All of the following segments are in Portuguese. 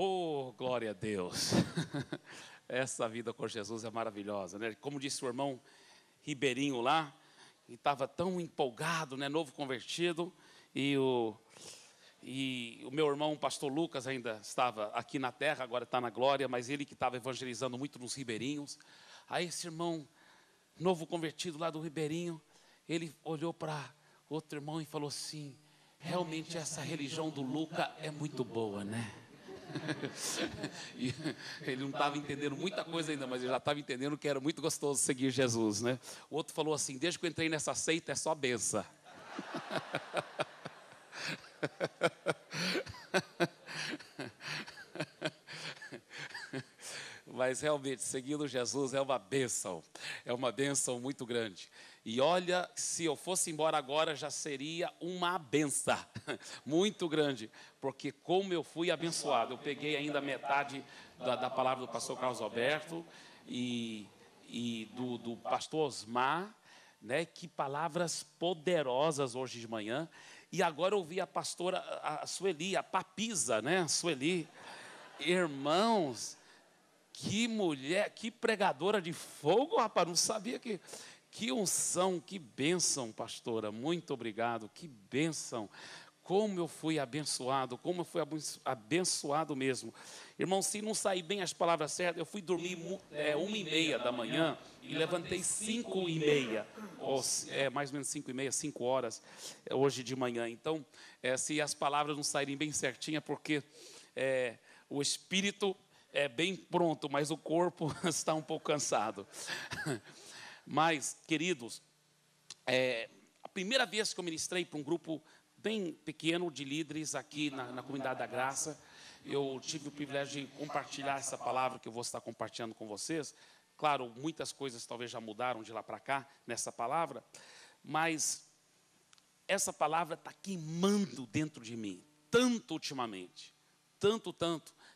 Oh, glória a Deus. Essa vida com Jesus é maravilhosa, né? Como disse o irmão Ribeirinho lá, e estava tão empolgado, né? Novo convertido, e o meu irmão, o pastor Lucas, ainda estava aqui na terra, agora está na glória, mas ele que estava evangelizando muito nos ribeirinhos. Aí esse irmão, novo convertido lá do Ribeirinho, ele olhou para outro irmão e falou assim: realmente essa religião do Luca é muito boa, né? E ele não estava entendendo muita coisa ainda, mas ele já estava entendendo que era muito gostoso seguir Jesus, né? O outro falou assim: desde que eu entrei nessa seita é só benção. Mas realmente, seguindo Jesus é uma bênção muito grande. E olha, se eu fosse embora agora, já seria uma bênção muito grande, porque como eu fui abençoado, eu peguei ainda metade da palavra do pastor Carlos Alberto e do pastor Osmar, né? Que palavras poderosas hoje de manhã. E agora eu ouvi a pastora a Sueli, a papisa, né? Sueli, irmãos. Que mulher, que pregadora de fogo, rapaz, não sabia que unção, que bênção, pastora, muito obrigado, que bênção, como eu fui abençoado mesmo. Irmão, se não sair bem as palavras certas, eu fui dormir 1h30 da manhã e levantei 5h30, ou mais ou menos 5h30, 5 horas, hoje de manhã. Então, se as palavras não saírem bem certinhas, porque o Espírito é bem pronto, mas o corpo está um pouco cansado. Mas, queridos, a primeira vez que eu ministrei para um grupo bem pequeno de líderes aqui na Comunidade da Graça, eu tive o privilégio de compartilhar essa palavra que eu vou estar compartilhando com vocês. Claro, muitas coisas talvez já mudaram de lá para cá nessa palavra, mas essa palavra está queimando dentro de mim, tanto ultimamente, tanto,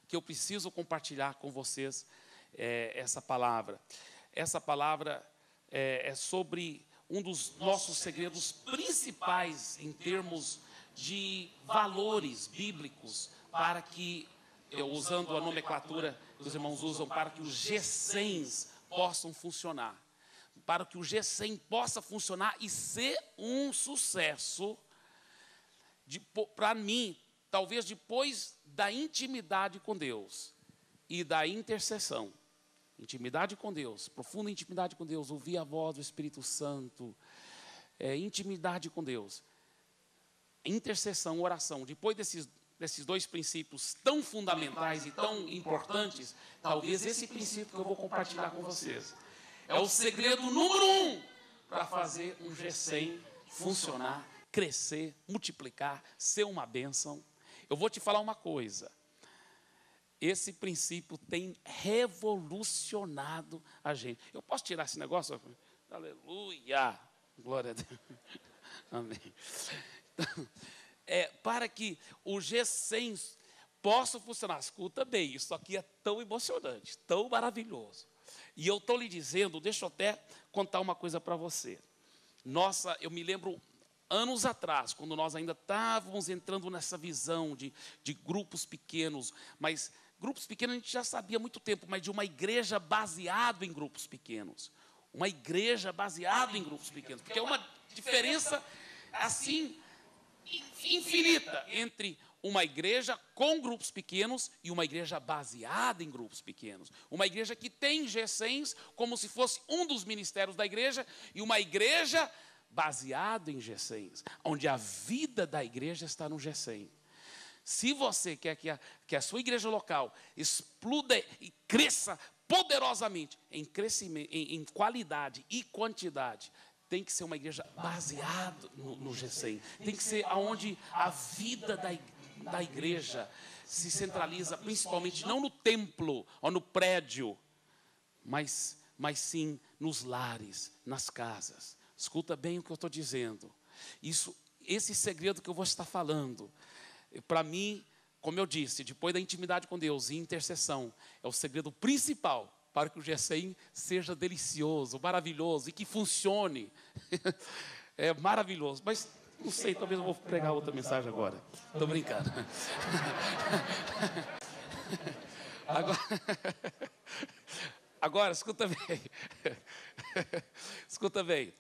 que eu preciso compartilhar com vocês essa palavra. Essa palavra é sobre um dos nossos segredos principais em termos de valores bíblicos, para que, usando a nomenclatura que os irmãos usam, para que os G100s possam funcionar. Para que o G100 possa funcionar e ser um sucesso, para mim, talvez depois da intimidade com Deus e da intercessão. Intimidade com Deus, profunda intimidade com Deus, ouvir a voz do Espírito Santo, intimidade com Deus, intercessão, oração. Depois desses dois princípios tão fundamentais e tão importantes, talvez esse princípio que eu vou compartilhar com vocês é o segredo número 1 para fazer um G100 funcionar, crescer, multiplicar, ser uma bênção. Eu vou te falar uma coisa. Esse princípio tem revolucionado a gente. Eu posso tirar esse negócio? Aleluia! Glória a Deus. Amém. Então, para que o G100 possa funcionar, escuta bem, isso aqui é tão emocionante, tão maravilhoso. E eu estou lhe dizendo, deixa eu até contar uma coisa para você. Nossa, eu me lembro anos atrás, quando nós ainda estávamos entrando nessa visão de grupos pequenos, mas grupos pequenos a gente já sabia há muito tempo, mas de uma igreja baseada em grupos pequenos. Uma igreja baseada em grupos pequenos, porque é uma diferença assim infinita entre uma igreja com grupos pequenos e uma igreja baseada em grupos pequenos. Uma igreja que tem G100s como se fosse um dos ministérios da igreja e uma igreja baseado em G100s, onde a vida da igreja está no G100. Se você quer que a sua igreja local exploda e cresça poderosamente em crescimento, em qualidade e quantidade, tem que ser uma igreja baseada no G100. Tem que ser onde a vida da igreja se centraliza, principalmente não no templo ou no prédio, mas sim nos lares, nas casas. Escuta bem o que eu estou dizendo. Esse segredo que eu vou estar falando, para mim, como eu disse, depois da intimidade com Deus e intercessão, é o segredo principal para que o G100 seja delicioso, maravilhoso e que funcione. É maravilhoso, mas não sei, talvez eu vou pregar outra mensagem agora. Estou brincando. Agora, agora escuta bem. Escuta bem.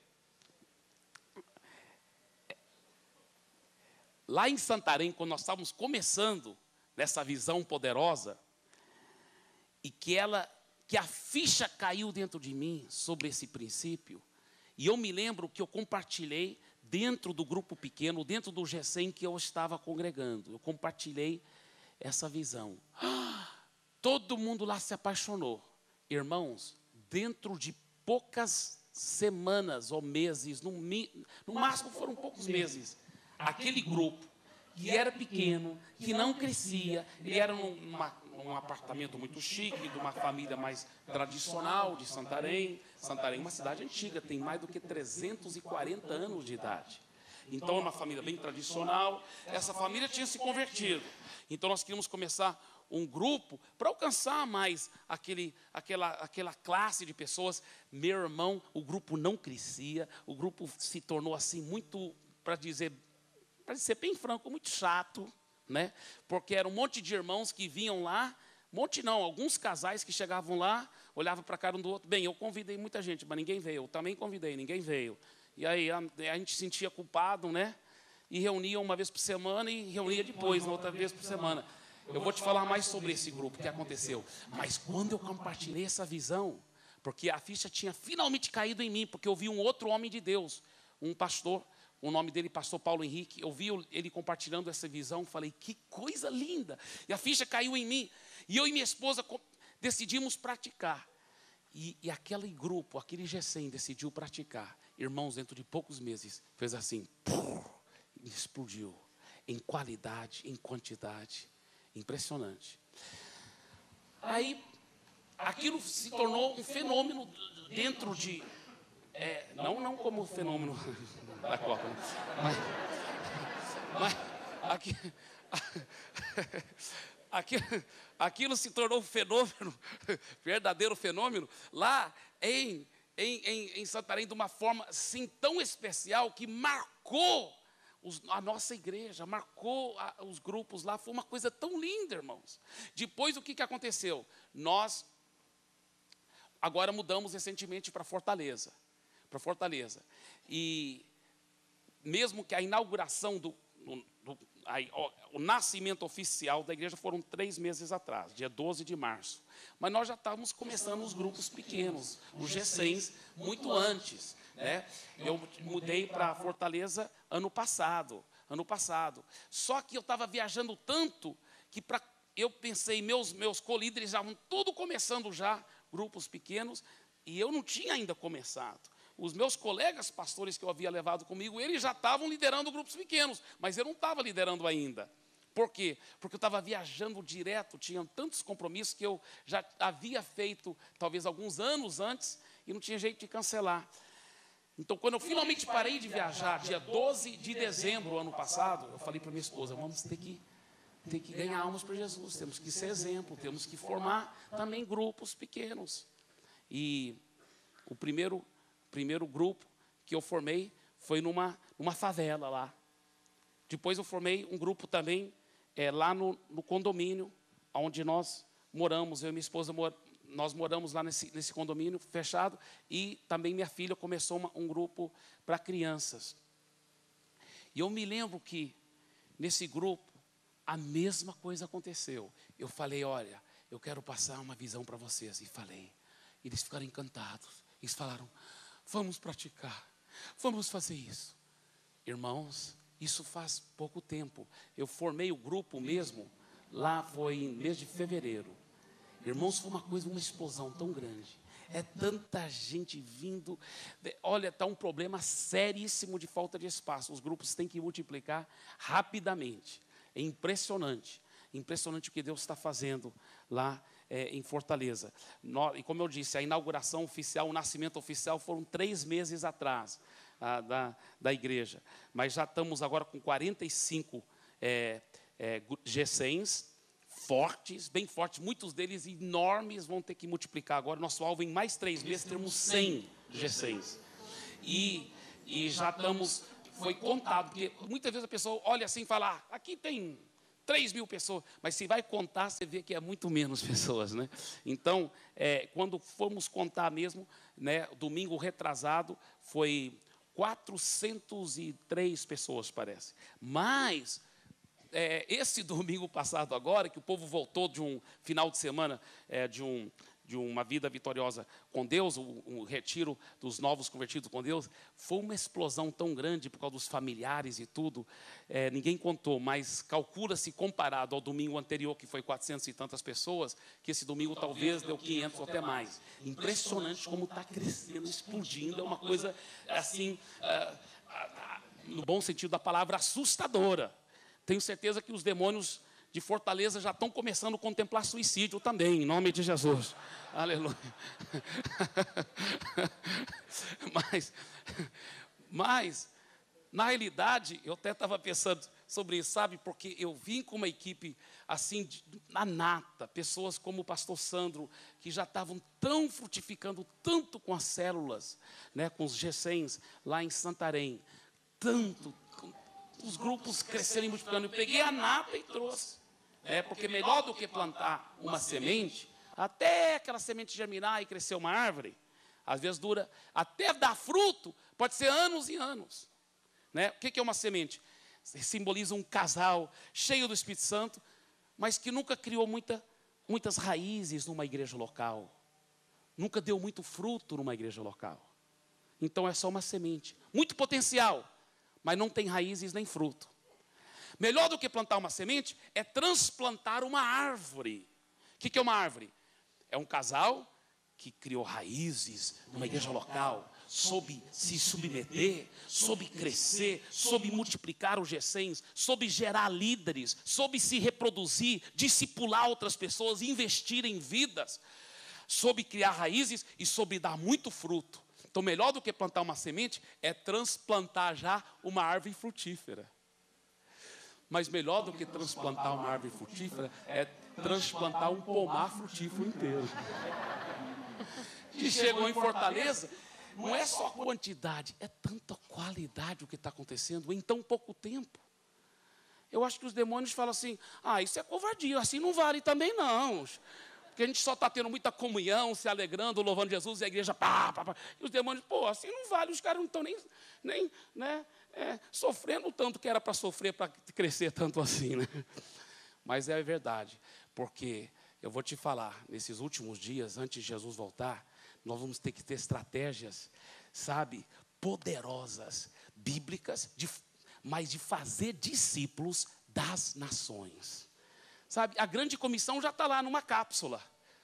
Lá em Santarém, quando nós estávamos começando nessa visão poderosa, e que a ficha caiu dentro de mim sobre esse princípio, e eu me lembro que eu compartilhei dentro do grupo pequeno, dentro do GECEM que eu estava congregando, eu compartilhei essa visão. Todo mundo lá se apaixonou. Irmãos, dentro de poucas semanas ou meses, no máximo foram poucos meses, aquele grupo que era pequeno, que não crescia, ele era num apartamento muito chique, de uma família mais tradicional de Santarém. Santarém é uma cidade antiga, tem mais do que 340 anos de idade. Então é uma família bem tradicional. Essa família tinha se convertido. Então nós queríamos começar um grupo para alcançar mais aquela classe de pessoas. Meu irmão, o grupo não crescia, o grupo se tornou assim muito, para ser bem franco, muito chato, né? Porque era um monte de irmãos que vinham lá, alguns casais que chegavam lá, olhavam para a cara um do outro. Bem, eu convidei muita gente, mas ninguém veio. Eu também convidei, ninguém veio. E aí a gente se sentia culpado, né? E reunia uma vez por semana e reunia depois, outra vez por semana. Eu vou te falar mais sobre esse grupo, o que aconteceu. Mas quando eu compartilhei essa visão, porque a ficha tinha finalmente caído em mim, porque eu vi um outro homem de Deus, um pastor, o nome dele, pastor Paulo Henrique, eu vi ele compartilhando essa visão, falei, que coisa linda. E a ficha caiu em mim. E eu e minha esposa decidimos praticar. E aquele grupo, aquele GECEM decidiu praticar. Irmãos, dentro de poucos meses, fez assim, explodiu. Em qualidade, em quantidade. Impressionante. Aí, aquilo se tornou um fenômeno dentro de... não como o fenômeno da Copa, né? mas aquilo se tornou um fenômeno, verdadeiro fenômeno, lá em Santarém, de uma forma assim tão especial, que marcou a nossa igreja, marcou os grupos lá. Foi uma coisa tão linda, irmãos. Depois, o que aconteceu? Nós agora mudamos recentemente para Fortaleza. E mesmo que a inauguração o nascimento oficial da igreja foram 3 meses atrás, dia 12 de março. Mas nós já estávamos começando os grupos pequenos, os GECEMs, muito antes, né? Eu mudei para Fortaleza ano passado. Só que eu estava viajando tanto que eu pensei, meus colíderes já estavam tudo começando já, grupos pequenos, e eu não tinha ainda começado. Os meus colegas pastores que eu havia levado comigo, eles já estavam liderando grupos pequenos, mas eu não estava liderando ainda. Por quê? Porque eu estava viajando direto, tinha tantos compromissos que eu já havia feito, talvez alguns anos antes, e não tinha jeito de cancelar. Então, quando eu finalmente parei de viajar, dia 12 de dezembro, ano passado, eu falei para minha esposa, vamos ter que ganhar almas para Jesus, temos que ser exemplo, temos que formar também grupos pequenos. E o primeiro grupo que eu formei foi numa favela lá. Depois eu formei um grupo também lá no condomínio, onde nós moramos, eu e minha esposa nós moramos lá nesse condomínio fechado, e também minha filha começou um grupo para crianças. E eu me lembro que nesse grupo a mesma coisa aconteceu. Eu falei, olha, eu quero passar uma visão para vocês, e falei. Eles ficaram encantados. Eles falaram, vamos praticar, vamos fazer isso. Irmãos, isso faz pouco tempo. Eu formei o grupo mesmo, lá foi em mês de fevereiro. Irmãos, foi uma explosão tão grande. É tanta gente vindo. Olha, está um problema seríssimo de falta de espaço. Os grupos têm que multiplicar rapidamente. É impressionante. Impressionante o que Deus está fazendo lá em Fortaleza. E como eu disse, a inauguração oficial, o nascimento oficial foram 3 meses atrás da igreja. Mas já estamos agora com 45 GECEMs fortes, bem fortes, muitos deles enormes, vão ter que multiplicar agora. Nosso alvo em mais 3 meses, temos 100 GECEMs. E já estamos, foi contado, porque muitas vezes a pessoa olha assim e fala, aqui tem 3.000 pessoas, mas se vai contar, você vê que é muito menos pessoas, né? Então, quando fomos contar mesmo, né, domingo retrasado, foi 403 pessoas, parece. Mas, esse domingo passado agora, que o povo voltou de um final de semana, de uma vida vitoriosa com Deus, um retiro dos novos convertidos com Deus, foi uma explosão tão grande por causa dos familiares e tudo, ninguém contou, mas calcula-se comparado ao domingo anterior, que foi 400 e tantas pessoas, que esse domingo talvez deu 500 ou até mais. Impressionante como está crescendo, explodindo, é uma coisa assim, no bom sentido da palavra, assustadora. Tenho certeza que os demônios de Fortaleza já estão começando a contemplar suicídio também, em nome de Jesus. Aleluia. Mas, na realidade, eu até estava pensando sobre isso, sabe? Porque eu vim com uma equipe assim, na nata, pessoas como o pastor Sandro, que já estavam tão frutificando tanto com as células, né, com os GCENs lá em Santarém, tanto, os grupos crescerem e multiplicando. Eu peguei a nata e trouxe. Porque melhor do que plantar uma semente, até aquela semente germinar e crescer uma árvore, às vezes dura, até dar fruto, pode ser anos e anos. Né? O que é uma semente? Simboliza um casal cheio do Espírito Santo, mas que nunca criou muitas raízes numa igreja local. Nunca deu muito fruto numa igreja local. Então é só uma semente. Muito potencial, mas não tem raízes nem fruto. Melhor do que plantar uma semente é transplantar uma árvore. O que é uma árvore? É um casal que criou raízes numa igreja local, soube se submeter, soube crescer, soube multiplicar os GCENs, soube gerar líderes, soube se reproduzir, discipular outras pessoas, investir em vidas, soube criar raízes e soube dar muito fruto. Então, melhor do que plantar uma semente é transplantar já uma árvore frutífera. Mas melhor do que transplantar uma árvore frutífera é transplantar um pomar frutífero inteiro. Que chegou em Fortaleza, não é só quantidade, é tanta qualidade o que está acontecendo em tão pouco tempo. Eu acho que os demônios falam assim, isso é covardia, assim não vale também não. Porque a gente só está tendo muita comunhão, se alegrando, louvando Jesus, e a igreja pá. E os demônios, assim não vale, os caras não estão nem sofrendo tanto que era para sofrer, para crescer tanto assim, né? Mas é verdade, porque eu vou te falar, nesses últimos dias, antes de Jesus voltar, nós vamos ter que ter estratégias, sabe, poderosas, bíblicas, mas de fazer discípulos das nações. Sabe, a grande comissão já está lá numa cápsula.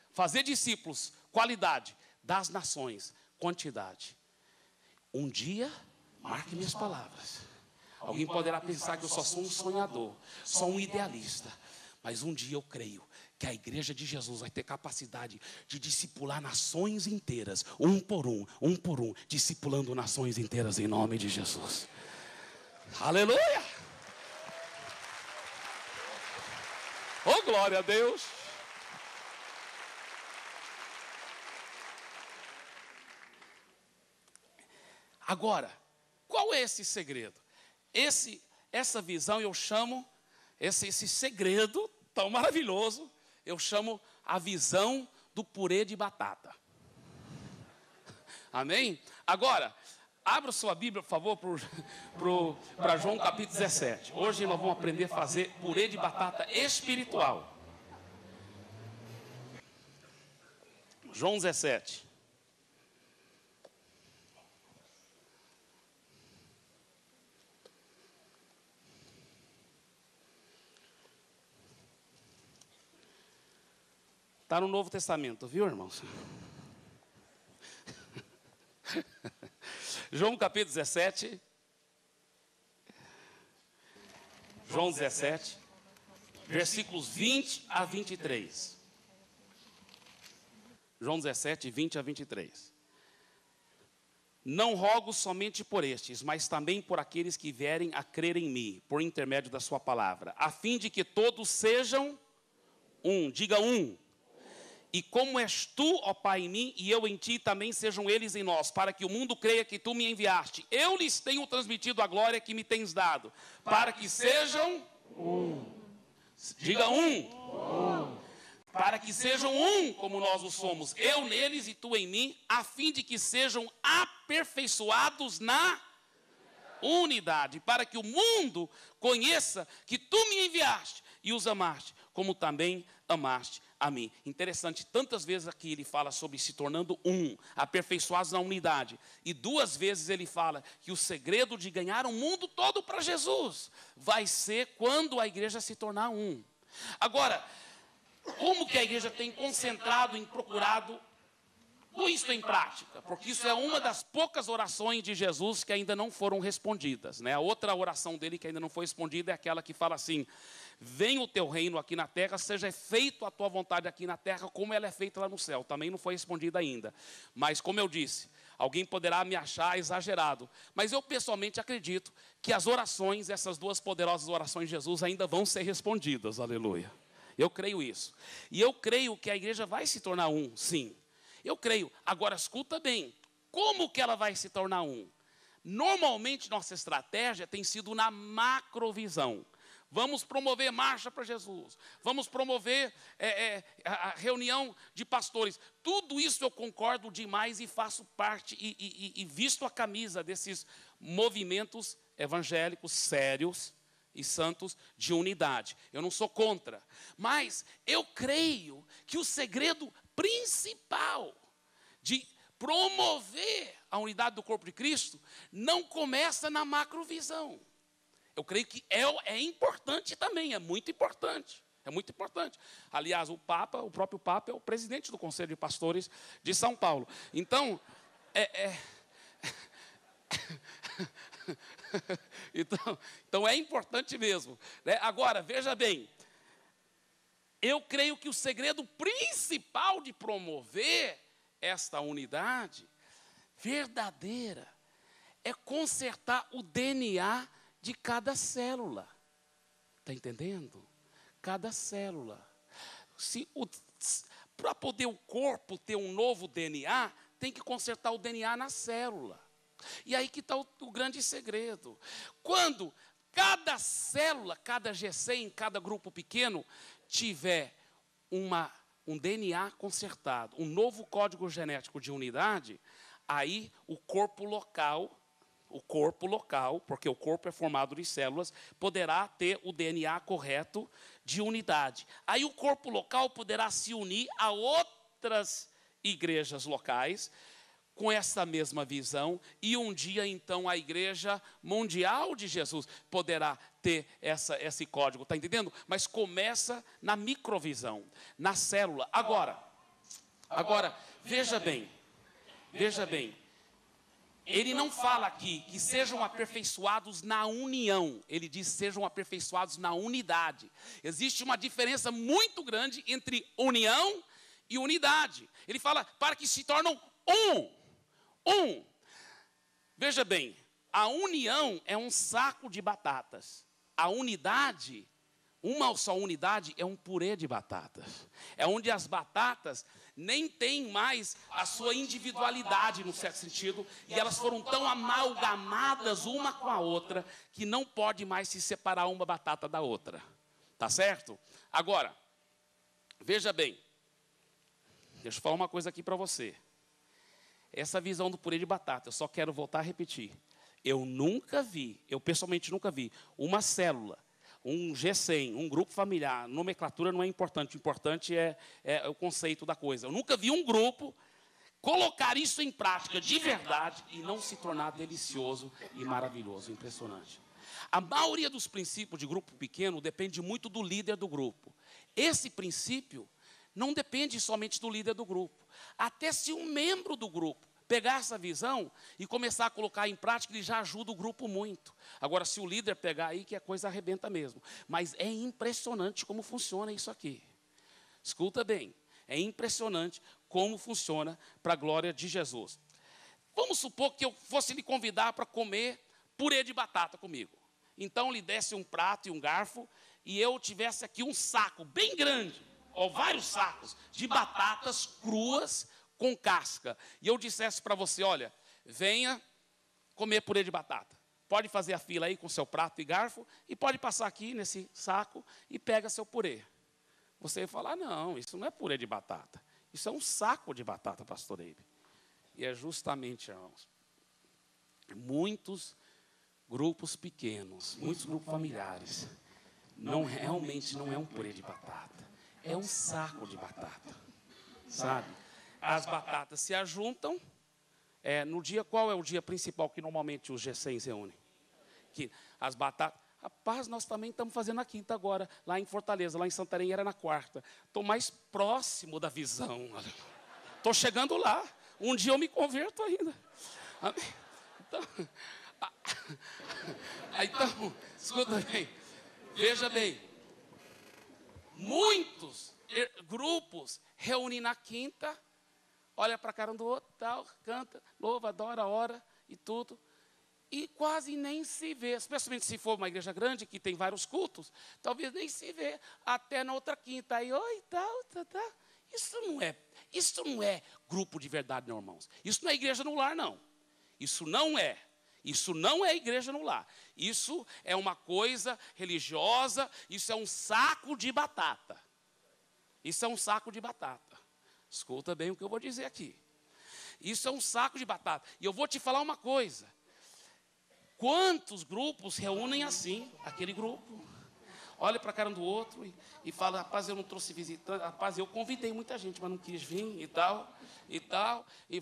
Fazer discípulos, qualidade, das nações, quantidade. Um dia, marque minhas palavras. Alguém poderá pensar que eu só sou um sonhador, só um idealista. Mas um dia eu creio que a igreja de Jesus vai ter capacidade de discipular nações inteiras, um por um, discipulando nações inteiras em nome de Jesus. Aleluia! Oh, glória a Deus! Agora, qual é esse segredo? Essa visão eu chamo, esse segredo tão maravilhoso, eu chamo a visão do purê de batata. Amém? Agora, abra sua Bíblia, por favor, para João capítulo 17. Hoje nós vamos aprender a fazer purê de batata espiritual. João 17. Está no Novo Testamento, viu, irmãos? João capítulo 17. João 17, versículos 20 a 23. João 17, 20 a 23. Não rogo somente por estes, mas também por aqueles que vierem a crer em mim, por intermédio da sua palavra, a fim de que todos sejam um. Diga um. E como és tu, ó Pai, em mim, e eu em ti, também sejam eles em nós, para que o mundo creia que tu me enviaste. Eu lhes tenho transmitido a glória que me tens dado, para que sejam um. Diga um. Para que sejam um como nós o somos, eu neles e tu em mim, a fim de que sejam aperfeiçoados na unidade, para que o mundo conheça que tu me enviaste e os amaste, como também amaste a mim. Interessante, tantas vezes aqui ele fala sobre se tornando um, aperfeiçoados na unidade. E 2 vezes ele fala que o segredo de ganhar o mundo todo para Jesus vai ser quando a igreja se tornar um. Agora, como que a igreja tem concentrado em procurado isso em prática? Porque isso é uma das poucas orações de Jesus que ainda não foram respondidas, né? A outra oração dele que ainda não foi respondida é aquela que fala assim: venha o teu reino aqui na terra, seja feito a tua vontade aqui na terra, como ela é feita lá no céu. Também não foi respondida ainda. Mas, como eu disse, alguém poderá me achar exagerado, mas eu pessoalmente acredito que as orações, essas 2 poderosas orações de Jesus, ainda vão ser respondidas. Aleluia. Eu creio isso. E eu creio que a igreja vai se tornar um, sim. Eu creio. Agora, escuta bem. Como que ela vai se tornar um? Normalmente, nossa estratégia tem sido na macrovisão. Vamos promover marcha para Jesus. Vamos promover a reunião de pastores. Tudo isso eu concordo demais e faço parte e visto a camisa desses movimentos evangélicos sérios e santos de unidade. Eu não sou contra. Mas eu creio que o segredo principal de promover a unidade do corpo de Cristo não começa na macrovisão. Eu creio que é importante também, é muito importante. É muito importante. Aliás, o próprio Papa é o presidente do Conselho de Pastores de São Paulo. Então, então é importante mesmo, né? Agora, veja bem, eu creio que o segredo principal de promover esta unidade verdadeira é consertar o DNA de cada célula. Está entendendo? Cada célula. Para poder o corpo ter um novo DNA, tem que consertar o DNA na célula. E aí que está o grande segredo. Quando cada célula, cada GC, cada grupo pequeno, tiver um DNA consertado, um novo código genético de unidade, aí o corpo local, porque o corpo é formado de células, poderá ter o DNA correto de unidade. Aí o corpo local poderá se unir a outras igrejas locais, com essa mesma visão, e um dia, então, a Igreja Mundial de Jesus poderá ter esse código, está entendendo? Mas começa na microvisão, na célula. Agora, veja bem, ele não fala aqui que sejam aperfeiçoados na união, ele diz sejam aperfeiçoados na unidade. Existe uma diferença muito grande entre união e unidade. Ele fala para que se tornam um. Veja bem, a união é um saco de batatas. A unidade, uma só unidade, é um purê de batatas. É onde as batatas nem têm mais a sua individualidade, no certo sentido, e elas foram tão amalgamadas uma com a outra, que não pode mais se separar uma batata da outra. Tá certo? Agora, veja bem, deixa eu falar uma coisa aqui para você. Essa visão do purê de batata, eu só quero voltar a repetir. Eu pessoalmente nunca vi uma célula, um G100, um grupo familiar, nomenclatura não é importante, o importante é o conceito da coisa. Eu nunca vi um grupo colocar isso em prática de verdade e não se tornar delicioso e maravilhoso, impressionante. A maioria dos princípios de grupo pequeno depende muito do líder do grupo. Esse princípio não depende somente do líder do grupo. Até se um membro do grupo pegar essa visão e começar a colocar em prática, ele já ajuda o grupo muito. Agora, se o líder pegar aí, que a coisa arrebenta mesmo. Mas é impressionante como funciona isso aqui. Escuta bem, é impressionante como funciona para a glória de Jesus. Vamos supor que eu fosse lhe convidar para comer purê de batata comigo. Então, lhe desse um prato e um garfo, e eu tivesse aqui um saco bem grande, ou vários sacos de batatas cruas com casca. E eu dissesse para você, olha, venha comer purê de batata. pode fazer a fila aí com seu prato e garfo e pode passar aqui nesse saco e pega seu purê. Você vai falar, não, isso não é purê de batata. Isso é um saco de batata, pastor Eibe. E é justamente, irmãos, muitos grupos pequenos, muitos grupos familiares, realmente não é um purê de batata. É um saco de batata, sabe? As batatas se ajuntam. No dia, qual é o dia principal que normalmente os G100 se reúnem? Que as batatas... Rapaz, nós também estamos fazendo na quinta agora, lá em Fortaleza, lá em Santarém era na quarta. Estou mais próximo da visão. Estou chegando lá. Um dia eu me converto ainda. Então, escuta bem. Veja bem. Muitos grupos reúnem na quinta, olha para a cara um do outro, tal, canta, louva, adora, ora e tudo. E quase nem se vê, especialmente se for uma igreja grande, que tem vários cultos, talvez nem se vê até na outra quinta. Aí, oi, tal. Isso não é grupo de verdade, não, irmãos. Isso não é igreja no lar, não. Isso não é igreja no lar. Isso é uma coisa religiosa, isso é um saco de batata. Isso é um saco de batata. Escuta bem o que eu vou dizer aqui. Isso é um saco de batata. E eu vou te falar uma coisa. Quantos grupos reúnem assim, aquele grupo? Olha para a cara um do outro e fala, rapaz, eu não trouxe visitante, rapaz, eu convidei muita gente, mas não quis vir e tal, e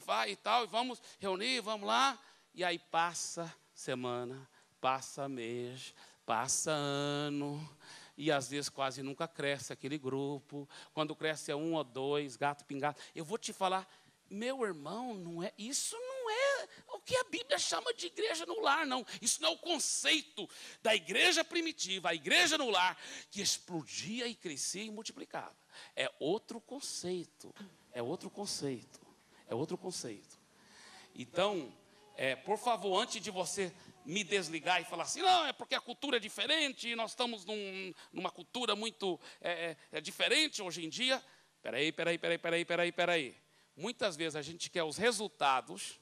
vamos reunir, vamos lá. E aí passa semana, passa mês, passa ano, e às vezes quase nunca cresce aquele grupo. Quando cresce é 1 ou 2, gato pingado. Eu vou te falar, meu irmão, isso não é o que a Bíblia chama de igreja no lar, não. Isso não é o conceito da igreja primitiva, a igreja no lar, que explodia e crescia e multiplicava. É outro conceito, Então, por favor, antes de você me desligar e falar assim, não, é porque a cultura é diferente, nós estamos numa cultura muito diferente hoje em dia. Peraí. Muitas vezes a gente quer os resultados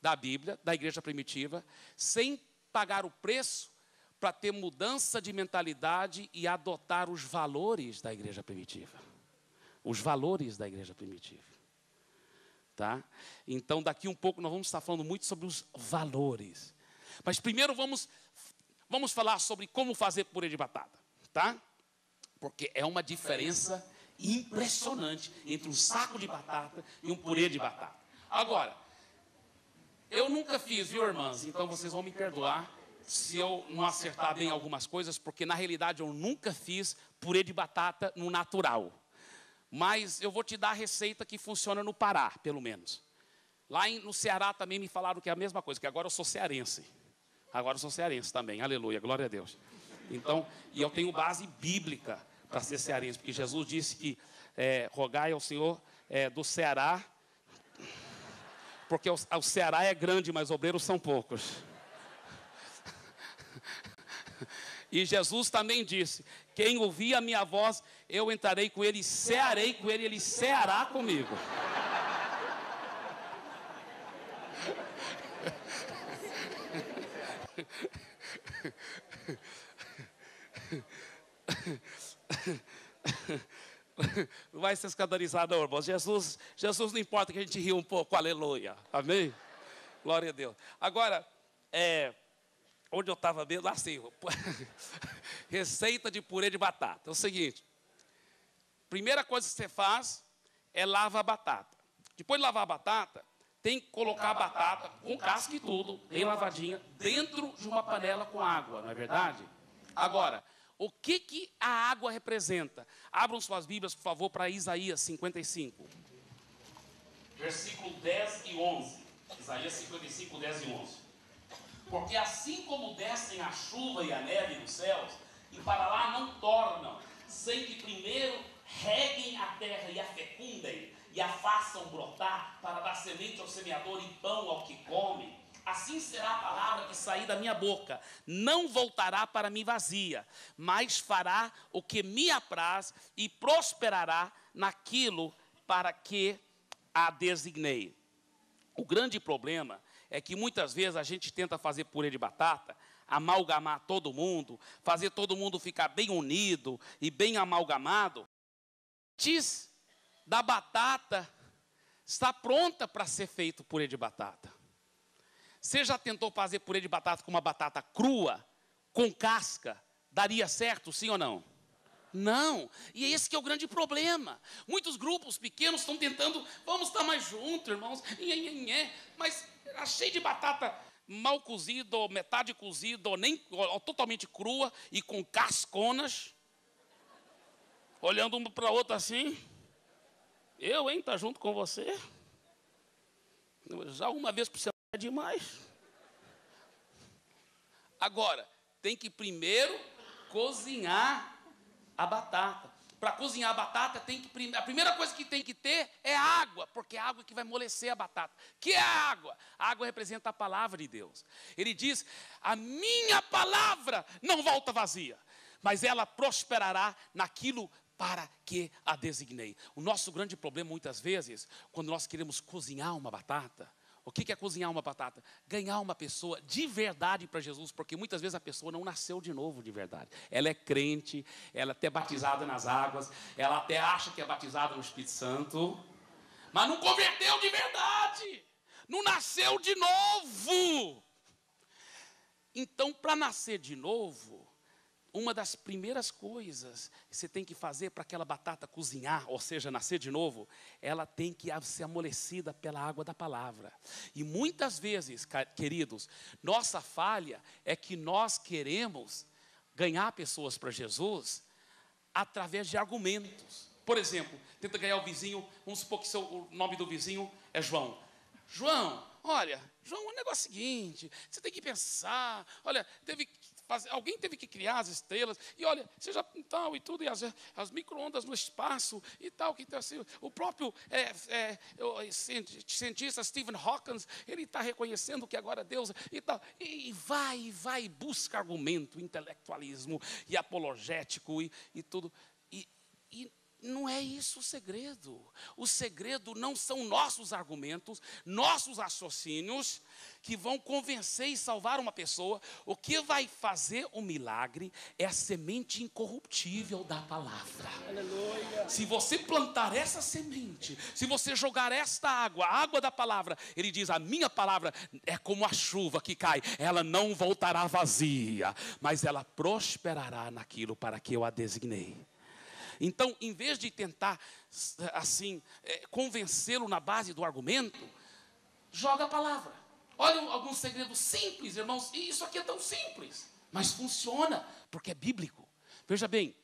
da Bíblia, da igreja primitiva, sem pagar o preço para ter mudança de mentalidade e adotar os valores da igreja primitiva. Os valores da igreja primitiva. Tá? Então, daqui um pouco nós vamos estar falando muito sobre os valores. Mas primeiro vamos falar sobre como fazer purê de batata. Tá? Porque é uma diferença impressionante entre um saco de batata e um purê de batata. Agora, eu nunca fiz, viu, irmãs? Então vocês vão me perdoar se eu não acertar bem algumas coisas, porque na realidade eu nunca fiz purê de batata no natural. Mas eu vou te dar a receita que funciona no Pará, pelo menos. Lá no Ceará também me falaram que é a mesma coisa, que agora eu sou cearense. Agora eu sou cearense também, aleluia, glória a Deus. Então, e eu tenho base bíblica para ser cearense, porque Jesus disse que rogai ao Senhor do Ceará, porque o Ceará é grande, mas obreiros são poucos. E Jesus também disse, quem ouvir a minha voz, eu entrarei com ele, cearei com ele, ele ceará comigo. Não vai se escandalizar não, irmão. Jesus não importa que a gente ria um pouco, aleluia, amém? Glória a Deus. Agora, onde eu estava mesmo, assim, receita de purê de batata. É o seguinte, primeira coisa que você faz é lavar a batata. Depois de lavar a batata, tem que colocar a batata com casca e tudo, bem lavadinha, dentro de uma panela com água, não é verdade? Agora, o que a água representa? Abram suas Bíblias, por favor, para Isaías 55. Versículo 10 e 11. Isaías 55, 10 e 11. Porque assim como descem a chuva e a neve dos céus, e para lá não tornam, sem que primeiro reguem a terra e a fecundem, e a façam brotar, para dar semente ao semeador e pão ao que come, assim será a palavra que sair da minha boca. Não voltará para mim vazia, mas fará o que me apraz e prosperará naquilo para que a designei. O grande problema é que muitas vezes a gente tenta fazer purê de batata, amalgamar todo mundo, fazer todo mundo ficar bem unido e bem amalgamado. Antes da batata está pronta para ser feito purê de batata. Você já tentou fazer purê de batata com uma batata crua, com casca? Daria certo, sim ou não? Não, e é esse que é o grande problema. Muitos grupos pequenos estão tentando, vamos estar mais juntos, irmãos, mas cheio de batata mal cozida, ou metade cozida, ou totalmente crua, e com casconas, olhando um para o outro assim. Eu, hein, tá junto com você? Já uma vez por semana é demais. Agora, tem que primeiro cozinhar a batata. Para cozinhar a batata, a primeira coisa que tem que ter é água, porque é a água que vai amolecer a batata. Que é a água? A água representa a palavra de Deus. Ele diz, a minha palavra não volta vazia, mas ela prosperará naquilo para que a designei. O nosso grande problema, muitas vezes, quando nós queremos cozinhar uma batata, o que é cozinhar uma batata? Ganhar uma pessoa de verdade para Jesus, porque muitas vezes a pessoa não nasceu de novo de verdade. Ela é crente, ela é até batizada nas águas, ela até acha que é batizada no Espírito Santo, mas não converteu de verdade, não nasceu de novo. Então, para nascer de novo, uma das primeiras coisas que você tem que fazer para aquela batata cozinhar, ou seja, nascer de novo, ela tem que ser amolecida pela água da palavra. E muitas vezes, queridos, nossa falha é que nós queremos ganhar pessoas para Jesus através de argumentos. Por exemplo, tenta ganhar o vizinho, vamos supor que o nome do vizinho é João. João, olha, João, o negócio é o seguinte, você tem que pensar, olha, alguém teve que criar as estrelas, e olha, seja tal e tudo, e as micro-ondas no espaço e tal, que assim, o próprio cientista Stephen Hawking, ele está reconhecendo que agora Deus e tal, e vai, busca argumento, intelectualismo e apologético e tudo, e não é isso o segredo. O segredo não são nossos argumentos, nossos raciocínios, que vão convencer e salvar uma pessoa. O que vai fazer o milagre é a semente incorruptível da palavra. Aleluia. Se você plantar essa semente, se você jogar esta água, a água da palavra, ele diz, a minha palavra é como a chuva que cai, ela não voltará vazia, mas ela prosperará naquilo para que eu a designei. Então, em vez de tentar, assim, convencê-lo na base do argumento, joga a palavra. Olha alguns segredos simples, irmãos, e isso aqui é tão simples, mas funciona, porque é bíblico. Veja bem,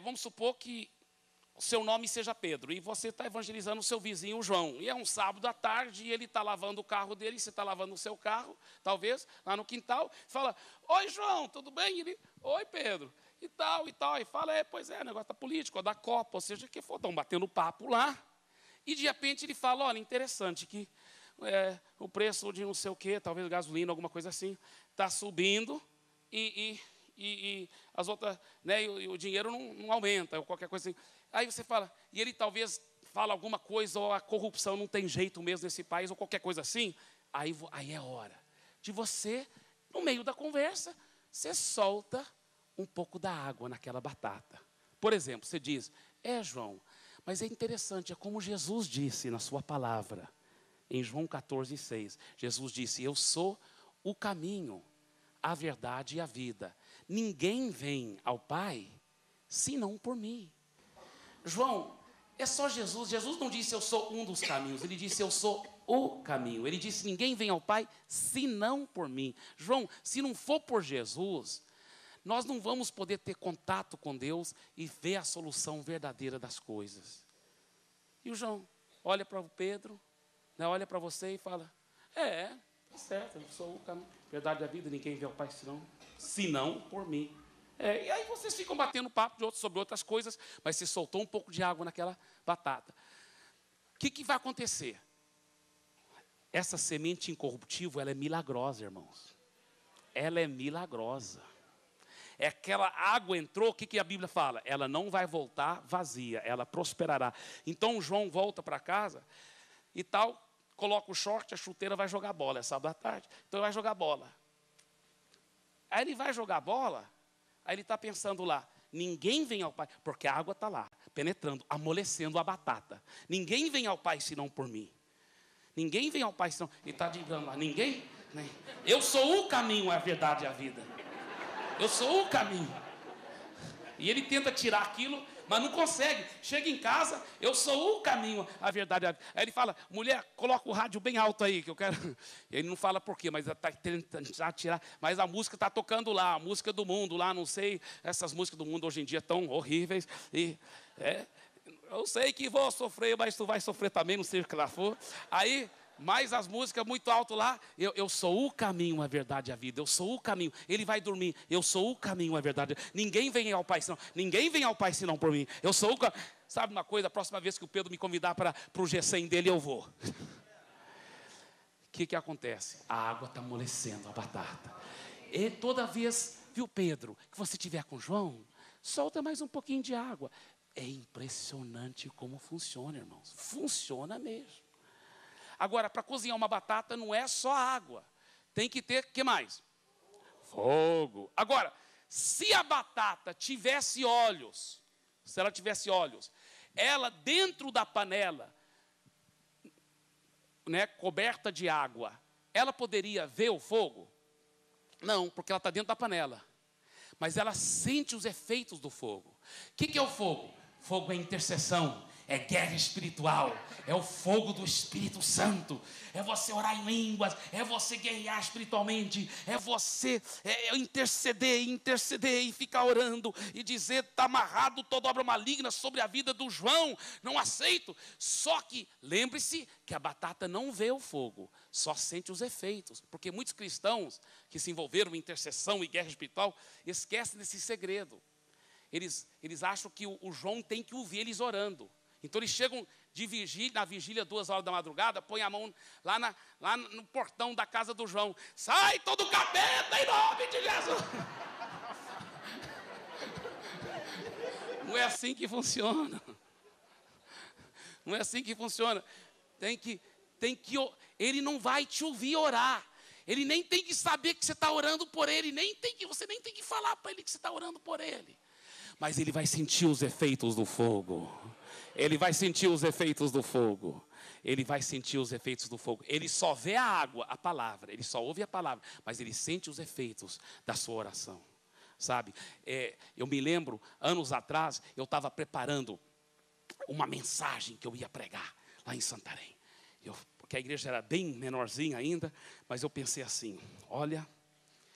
vamos supor que o seu nome seja Pedro, e você está evangelizando o seu vizinho João, e é um sábado à tarde, e ele está lavando o carro dele, você está lavando o seu carro, talvez, lá no quintal, fala, oi João, tudo bem? E ele, oi Pedro. E tal, e fala, pois é, negócio da política, ou da Copa, ou seja, que for, estão batendo papo lá, e de repente ele fala, olha, interessante que o preço de não sei o quê, talvez gasolina, alguma coisa assim, está subindo, e as outras, né, e o dinheiro não aumenta, ou qualquer coisa assim. Aí você fala, e ele talvez fala alguma coisa, ou a corrupção não tem jeito mesmo nesse país, ou qualquer coisa assim, aí é hora de você, no meio da conversa, você solta um pouco da água naquela batata. Por exemplo, você diz, João, mas é interessante, é como Jesus disse na sua palavra, em João 14:6. Jesus disse, eu sou o caminho, a verdade e a vida. Ninguém vem ao Pai, senão por mim. João, é só Jesus. Jesus não disse, eu sou um dos caminhos. Ele disse, eu sou o caminho. Ele disse, ninguém vem ao Pai, senão por mim. João, se não for por Jesus, nós não vamos poder ter contato com Deus e ver a solução verdadeira das coisas. E o João olha para o Pedro, né, olha para você e fala, tá certo, eu sou o caminho, verdade da vida, ninguém vê ao Pai senão por mim. E aí vocês ficam batendo papo sobre outras coisas, mas você soltou um pouco de água naquela batata. O que vai acontecer? Essa semente incorruptível, ela é milagrosa, irmãos. Ela é milagrosa. Aquela água entrou, o que a Bíblia fala? Ela não vai voltar vazia, ela prosperará. Então João volta para casa e tal, coloca o short, a chuteira, vai jogar bola. É sábado à tarde, então ele vai jogar bola. Aí ele vai jogar bola, aí ele está pensando lá, ninguém vem ao Pai, porque a água está lá, penetrando, amolecendo a batata. Ninguém vem ao Pai senão por mim. Ninguém vem ao Pai senão, ele está dizendo lá, ninguém, né? Eu sou o caminho, a verdade e a vida. Eu sou o caminho. E ele tenta tirar aquilo, mas não consegue. Chega em casa, eu sou o caminho, a verdade. Aí ele fala, mulher, coloca o rádio bem alto aí, que eu quero. Ele não fala por quê, mas está tentando tirar. Mas a música está tocando lá, a música do mundo lá, não sei. Essas músicas do mundo hoje em dia tão horríveis. E eu sei que vou sofrer, mas tu vai sofrer também, não sei o que lá for. Aí, mais as músicas muito alto lá, eu sou o caminho, a verdade e a vida, eu sou o caminho. Ele vai dormir, eu sou o caminho, a verdade. Ninguém vem ao Pai senão por mim. Eu sou o caminho. Sabe uma coisa, a próxima vez que o Pedro me convidar para o G100 dele, eu vou. O que acontece? A água está amolecendo a batata. E toda vez, viu, Pedro, que você tiver com João, solta mais um pouquinho de água. É impressionante como funciona, irmãos. Funciona mesmo. Agora, para cozinhar uma batata não é só água. Tem que ter, o que mais? Fogo. Agora, se a batata tivesse olhos, ela dentro da panela, né, coberta de água, ela poderia ver o fogo? Não, porque ela está dentro da panela. Mas ela sente os efeitos do fogo. O que é o fogo? Fogo é intercessão. É guerra espiritual, é o fogo do Espírito Santo, é você orar em línguas, é você guerrear espiritualmente, é você interceder e ficar orando e dizer, está amarrado toda obra maligna sobre a vida do João, não aceito. Só que lembre-se que a batata não vê o fogo, só sente os efeitos, porque muitos cristãos que se envolveram em intercessão e guerra espiritual, esquecem desse segredo. Eles acham que o João tem que ouvir eles orando. Então eles chegam na vigília 2 horas da madrugada, põem a mão lá no portão da casa do João. Sai todo capeta em nome de Jesus. Não é assim que funciona. Não é assim que funciona. Ele não vai te ouvir orar. Ele nem tem que saber que você está orando por ele. Você nem tem que falar para ele que você está orando por ele. Mas ele vai sentir os efeitos do fogo. Ele vai sentir os efeitos do fogo. Ele vai sentir os efeitos do fogo. Ele só vê a água, a palavra. Ele só ouve a palavra. Mas ele sente os efeitos da sua oração. Sabe? Eu me lembro, anos atrás, eu estava preparando uma mensagem que eu ia pregar lá em Santarém. Porque a igreja era bem menorzinha ainda. Mas eu pensei assim, olha,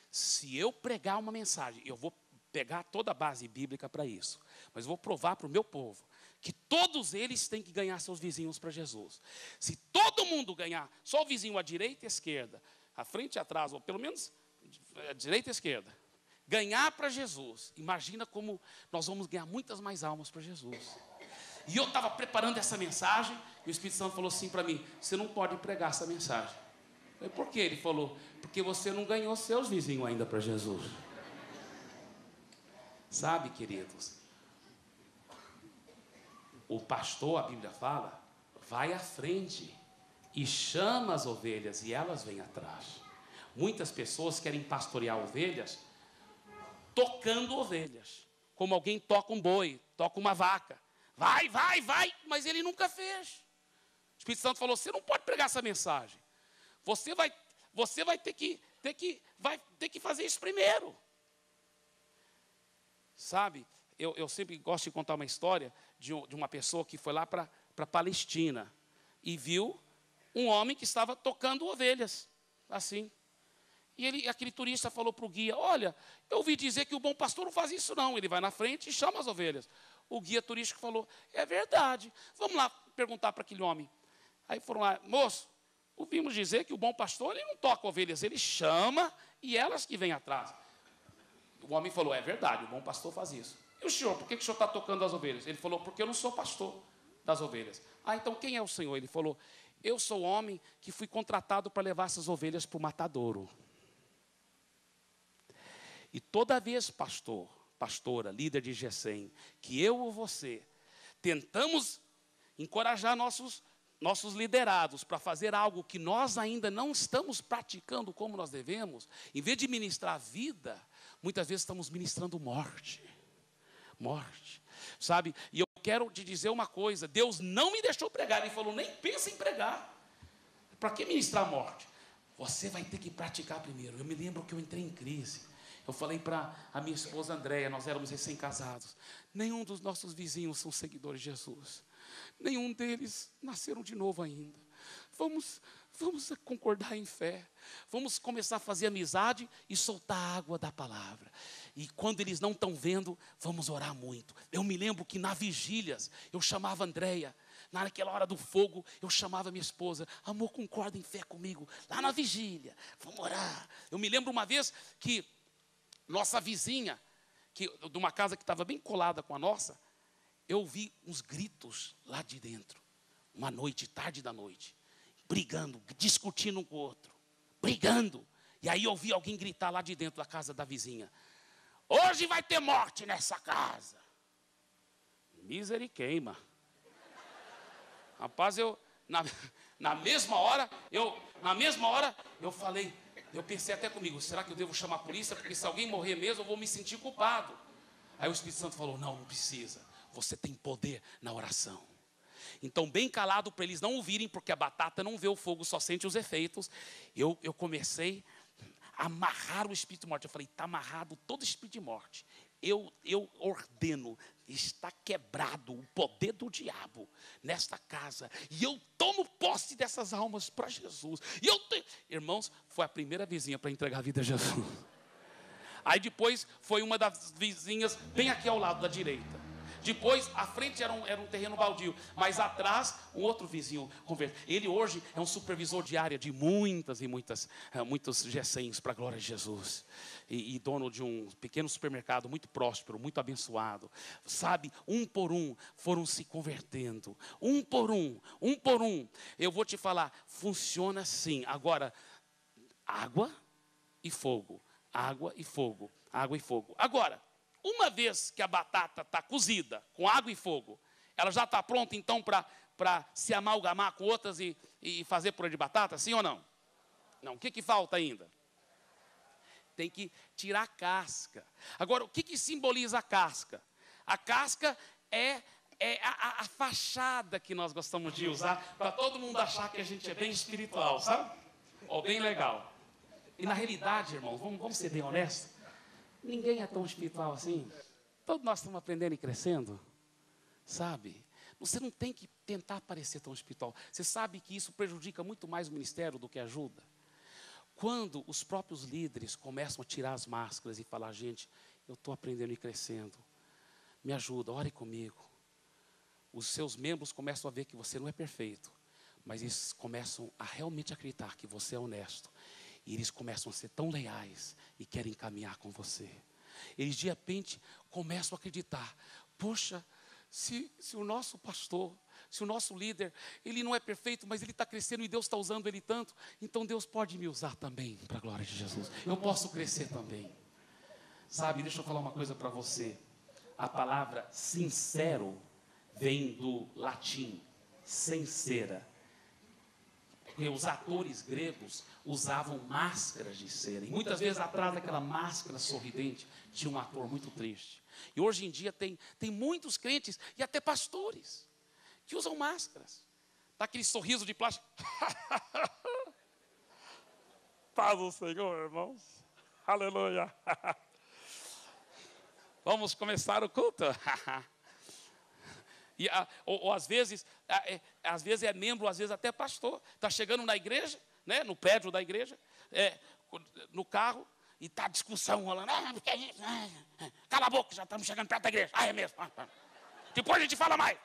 se eu pregar uma mensagem, eu vou pegar toda a base bíblica para isso. Mas vou provar para o meu povo que todos eles têm que ganhar seus vizinhos para Jesus. Se todo mundo ganhar, só o vizinho à direita e à esquerda, à frente e atrás, ou pelo menos à direita e à esquerda, ganhar para Jesus, imagina como nós vamos ganhar muitas mais almas para Jesus. E eu estava preparando essa mensagem, e o Espírito Santo falou assim para mim, você não pode pregar essa mensagem. Eu falei, por quê? Ele falou, porque você não ganhou seus vizinhos ainda para Jesus. Sabe, queridos, o pastor, a Bíblia fala, vai à frente e chama as ovelhas e elas vêm atrás. Muitas pessoas querem pastorear ovelhas tocando ovelhas, como alguém toca um boi, toca uma vaca. Vai, mas ele nunca fez. O Espírito Santo falou, você não pode pregar essa mensagem. Você vai ter que fazer isso primeiro. Sabe, eu sempre gosto de contar uma história de uma pessoa que foi lá para a Palestina e viu um homem que estava tocando ovelhas, assim. E aquele turista falou para o guia, olha, eu ouvi dizer que o bom pastor não faz isso não, ele vai na frente e chama as ovelhas. O guia turístico falou, é verdade, vamos lá perguntar para aquele homem. Aí foram lá, moço, ouvimos dizer que o bom pastor ele não toca ovelhas, ele chama e elas que vêm atrás. O homem falou, é verdade, o bom pastor faz isso. E o senhor, por que o senhor está tocando as ovelhas? Ele falou, porque eu não sou pastor das ovelhas. Ah, então quem é o senhor? Ele falou, eu sou o homem que fui contratado para levar essas ovelhas para o matadouro. E toda vez, pastora, líder de G100, que eu ou você tentamos encorajar nossos nossos liderados para fazer algo que nós ainda não estamos praticando como nós devemos, em vez de ministrar vida, muitas vezes estamos ministrando morte. Morte, sabe? E eu quero te dizer uma coisa, Deus não me deixou pregar, Ele falou, nem pensa em pregar. Para que ministrar morte? Você vai ter que praticar primeiro. Eu me lembro que eu entrei em crise. Eu falei para a minha esposa Andréia, nós éramos recém-casados, nenhum dos nossos vizinhos são seguidores de Jesus. Nenhum deles nasceram de novo ainda. Vamos concordar em fé. Vamos começar a fazer amizade e soltar a água da palavra. E quando eles não estão vendo, vamos orar muito. Eu me lembro que na vigílias, eu chamava a Andréia. Naquela hora do fogo, eu chamava minha esposa. Amor, concorda em fé comigo. Lá na vigília, vamos orar. Eu me lembro uma vez que nossa vizinha, de uma casa que estava bem colada com a nossa, eu ouvi uns gritos lá de dentro. Uma noite, tarde da noite. Brigando, discutindo um com o outro. Brigando. E aí eu ouvi alguém gritar lá de dentro da casa da vizinha. Hoje vai ter morte nessa casa. Misericórdia. Rapaz, na mesma hora, eu falei, eu pensei até comigo, será que eu devo chamar a polícia? Porque se alguém morrer mesmo, eu vou me sentir culpado. Aí o Espírito Santo falou, não precisa. Você tem poder na oração. Então, bem calado para eles não ouvirem, porque a batata não vê o fogo, só sente os efeitos. Eu comecei a amarrar o espírito de morte. Eu falei, está amarrado todo espírito de morte. Eu ordeno, está quebrado o poder do diabo nesta casa. E eu tomo posse dessas almas para Jesus. Irmãos, foi a primeira vizinha para entregar a vida a Jesus. Aí depois foi uma das vizinhas bem aqui ao lado da direita. Depois, à frente era um terreno baldio, mas atrás, um outro vizinho converteu. Ele hoje é um supervisor de área de muitos GECEMs para a glória de Jesus. E dono de um pequeno supermercado muito próspero, muito abençoado. Sabe, um por um foram se convertendo. Um por um. Eu vou te falar, funciona assim. Agora, água e fogo. Água e fogo. Água e fogo. Agora, uma vez que a batata está cozida, com água e fogo, ela já está pronta, então, para se amalgamar com outras e fazer purê de batata, sim ou não? Não, o que falta ainda? Tem que tirar a casca. Agora, o que simboliza a casca? A casca é a fachada que nós gostamos de usar, para todo mundo achar que a gente é bem espiritual, sabe? Ou bem legal. E na realidade, irmãos, vamos ser bem honestos, ninguém é tão espiritual assim. Todos nós estamos aprendendo e crescendo, sabe? Você não tem que tentar parecer tão espiritual. Você sabe que isso prejudica muito mais o ministério do que ajuda. Quando os próprios líderes começam a tirar as máscaras e falar, gente, eu estou aprendendo e crescendo. Me ajuda, ore comigo. Os seus membros começam a ver que você não é perfeito, mas eles começam a realmente acreditar que você é honesto. E eles começam a ser tão leais e querem caminhar com você. Eles de repente começam a acreditar, poxa, se o nosso pastor, se o nosso líder, ele não é perfeito, mas ele está crescendo e Deus está usando ele tanto, então Deus pode me usar também para a glória de Jesus. Eu posso crescer também. Sabe, deixa eu falar uma coisa para você. A palavra sincero vem do latim, sincera. Porque os atores gregos usavam máscaras de cera. E muitas vezes atrás daquela máscara sorridente tinha um ator muito triste. E hoje em dia tem muitos crentes e até pastores que usam máscaras. Dá aquele sorriso de plástico. Paz do Senhor, irmãos. Aleluia. Vamos começar o culto. E, ou às vezes é membro, às vezes até pastor. Está chegando na igreja, né, no prédio da igreja, no carro, e está a discussão rolando. Cala a boca, já estamos chegando perto da igreja. É mesmo. Depois a gente fala mais.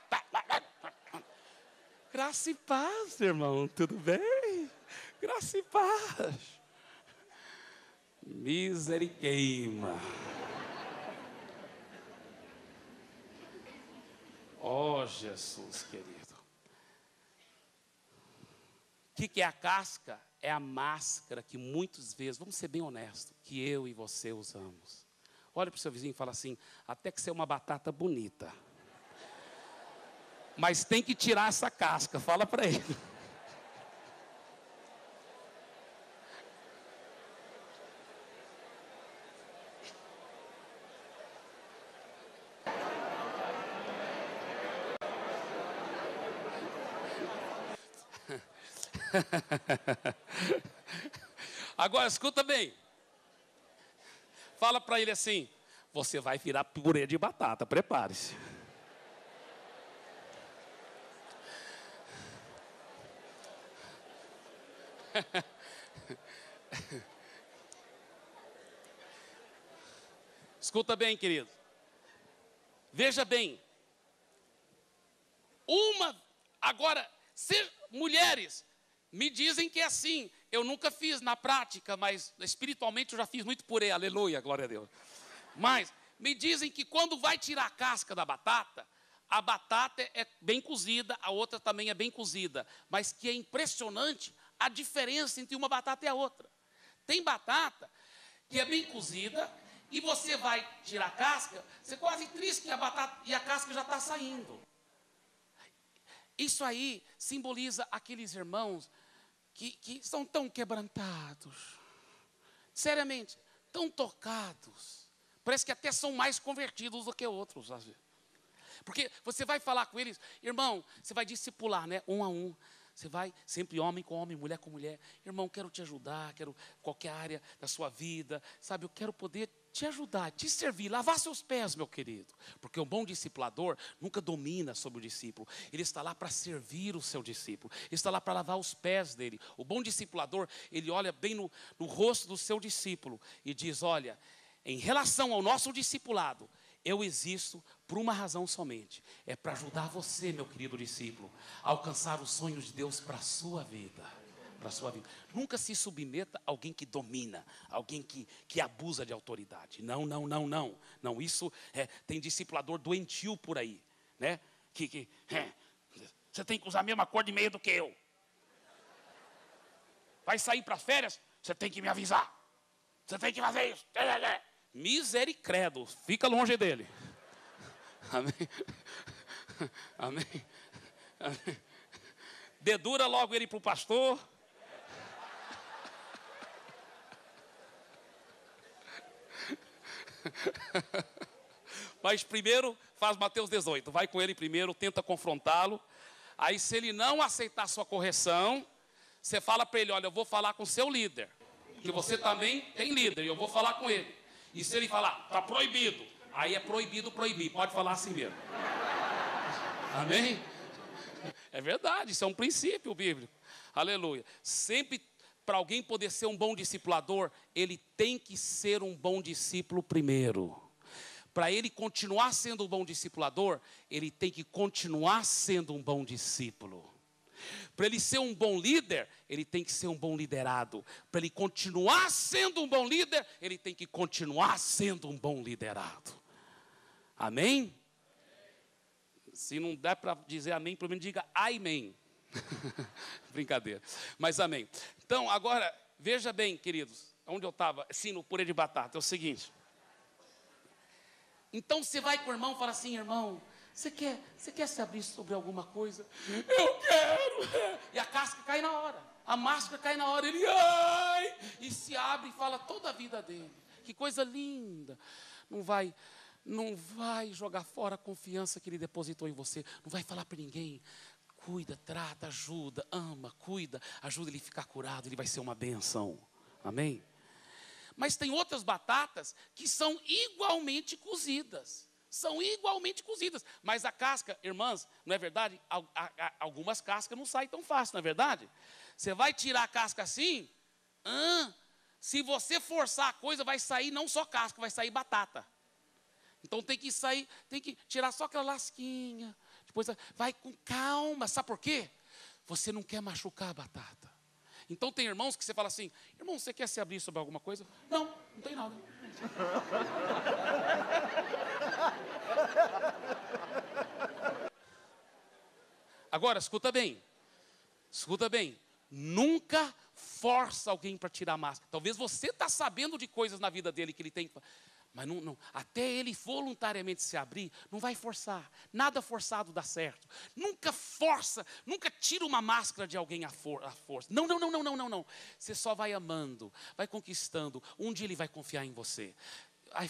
Graça e paz, irmão. Tudo bem? Graça e paz. Misericórdia. Oh, Jesus, querido. O que é a casca? É a máscara que muitas vezes, vamos ser bem honestos, que eu e você usamos. Olha para o seu vizinho e fala assim, até que você é uma batata bonita. Mas tem que tirar essa casca, fala para ele. Agora, escuta bem. Fala para ele assim: você vai virar purê de batata, prepare-se. Escuta bem, querido. Veja bem. Agora, mulheres, me dizem que é assim. Eu nunca fiz na prática, mas espiritualmente eu já fiz muito purê, aleluia, glória a Deus. Mas me dizem que quando vai tirar a casca da batata, a batata é bem cozida, a outra também é bem cozida. Mas que é impressionante a diferença entre uma batata e a outra. Tem batata que é bem cozida e você vai tirar a casca, você quase trisca a batata e a casca já está saindo. Isso aí simboliza aqueles irmãos que são tão quebrantados, seriamente, tão tocados. Parece que até são mais convertidos do que outros, às vezes. Porque você vai falar com eles, irmão, você vai discipular, né? Um a um. Você vai sempre homem com homem, mulher com mulher. Irmão, quero te ajudar, quero qualquer área da sua vida, sabe? Eu quero poder te ajudar, te servir, lavar seus pés, meu querido. Porque um bom discipulador nunca domina sobre o discípulo. Ele está lá para servir o seu discípulo. Ele está lá para lavar os pés dele. O bom discipulador, ele olha bem no rosto do seu discípulo e diz: olha, em relação ao nosso discipulado, eu existo por uma razão somente. É para ajudar você, meu querido discípulo, a alcançar os sonhos de Deus para a sua vida. Para a sua vida. Nunca se submeta a alguém que domina, alguém que abusa de autoridade. Não. Não, isso tem discipulador doentio por aí, né? Você tem que usar a mesma cor de meia do que eu. Vai sair para férias? Você tem que me avisar. Você tem que fazer isso. Misericredo, fica longe dele. Amém. Amém. Amém. Dedura logo ele para o pastor. Mas primeiro faz Mateus 18, vai com ele primeiro, tenta confrontá-lo. Aí se ele não aceitar sua correção, você fala para ele: olha, eu vou falar com o seu líder, que você também tem líder, e eu vou falar com ele. E se ele falar, está proibido, aí é proibido proibir, pode falar assim mesmo. Amém? É verdade, isso é um princípio bíblico. Aleluia. Sempre, para alguém poder ser um bom discipulador, ele tem que ser um bom discípulo primeiro. Para ele continuar sendo um bom discipulador, ele tem que continuar sendo um bom discípulo. Para ele ser um bom líder, ele tem que ser um bom liderado. Para ele continuar sendo um bom líder, ele tem que continuar sendo um bom liderado. Amém? Se não der para dizer amém, pelo menos diga amém. Brincadeira, mas amém. Então, agora, veja bem, queridos, onde eu estava, sim, no purê de batata, é o seguinte. Então, você vai com o irmão e fala assim: irmão, você quer se abrir sobre alguma coisa? Eu quero! E a casca cai na hora, a máscara cai na hora, ele, ai! E se abre e fala toda a vida dele. Que coisa linda! Não vai jogar fora a confiança que ele depositou em você, não vai falar para ninguém. Cuida, trata, ajuda, ama, cuida, ajuda ele a ficar curado, ele vai ser uma benção. Amém? Mas tem outras batatas que são igualmente cozidas. São igualmente cozidas. Mas a casca, irmãs, não é verdade? Algumas cascas não saem tão fácil, não é verdade? Você vai tirar a casca assim, se você forçar a coisa, vai sair não só casca, vai sair batata. Então tem que tirar só aquela lasquinha. Depois vai com calma. Sabe por quê? Você não quer machucar a batata. Então tem irmãos que você fala assim: irmão, você quer se abrir sobre alguma coisa? Não tem nada. Agora, escuta bem. Nunca força alguém para tirar a máscara. Talvez você está sabendo de coisas na vida dele que ele tem que... Mas até ele voluntariamente se abrir, não vai forçar. Nada forçado dá certo. Nunca força, nunca tira uma máscara de alguém à força. Não. Você só vai amando, vai conquistando. Um dia ele vai confiar em você.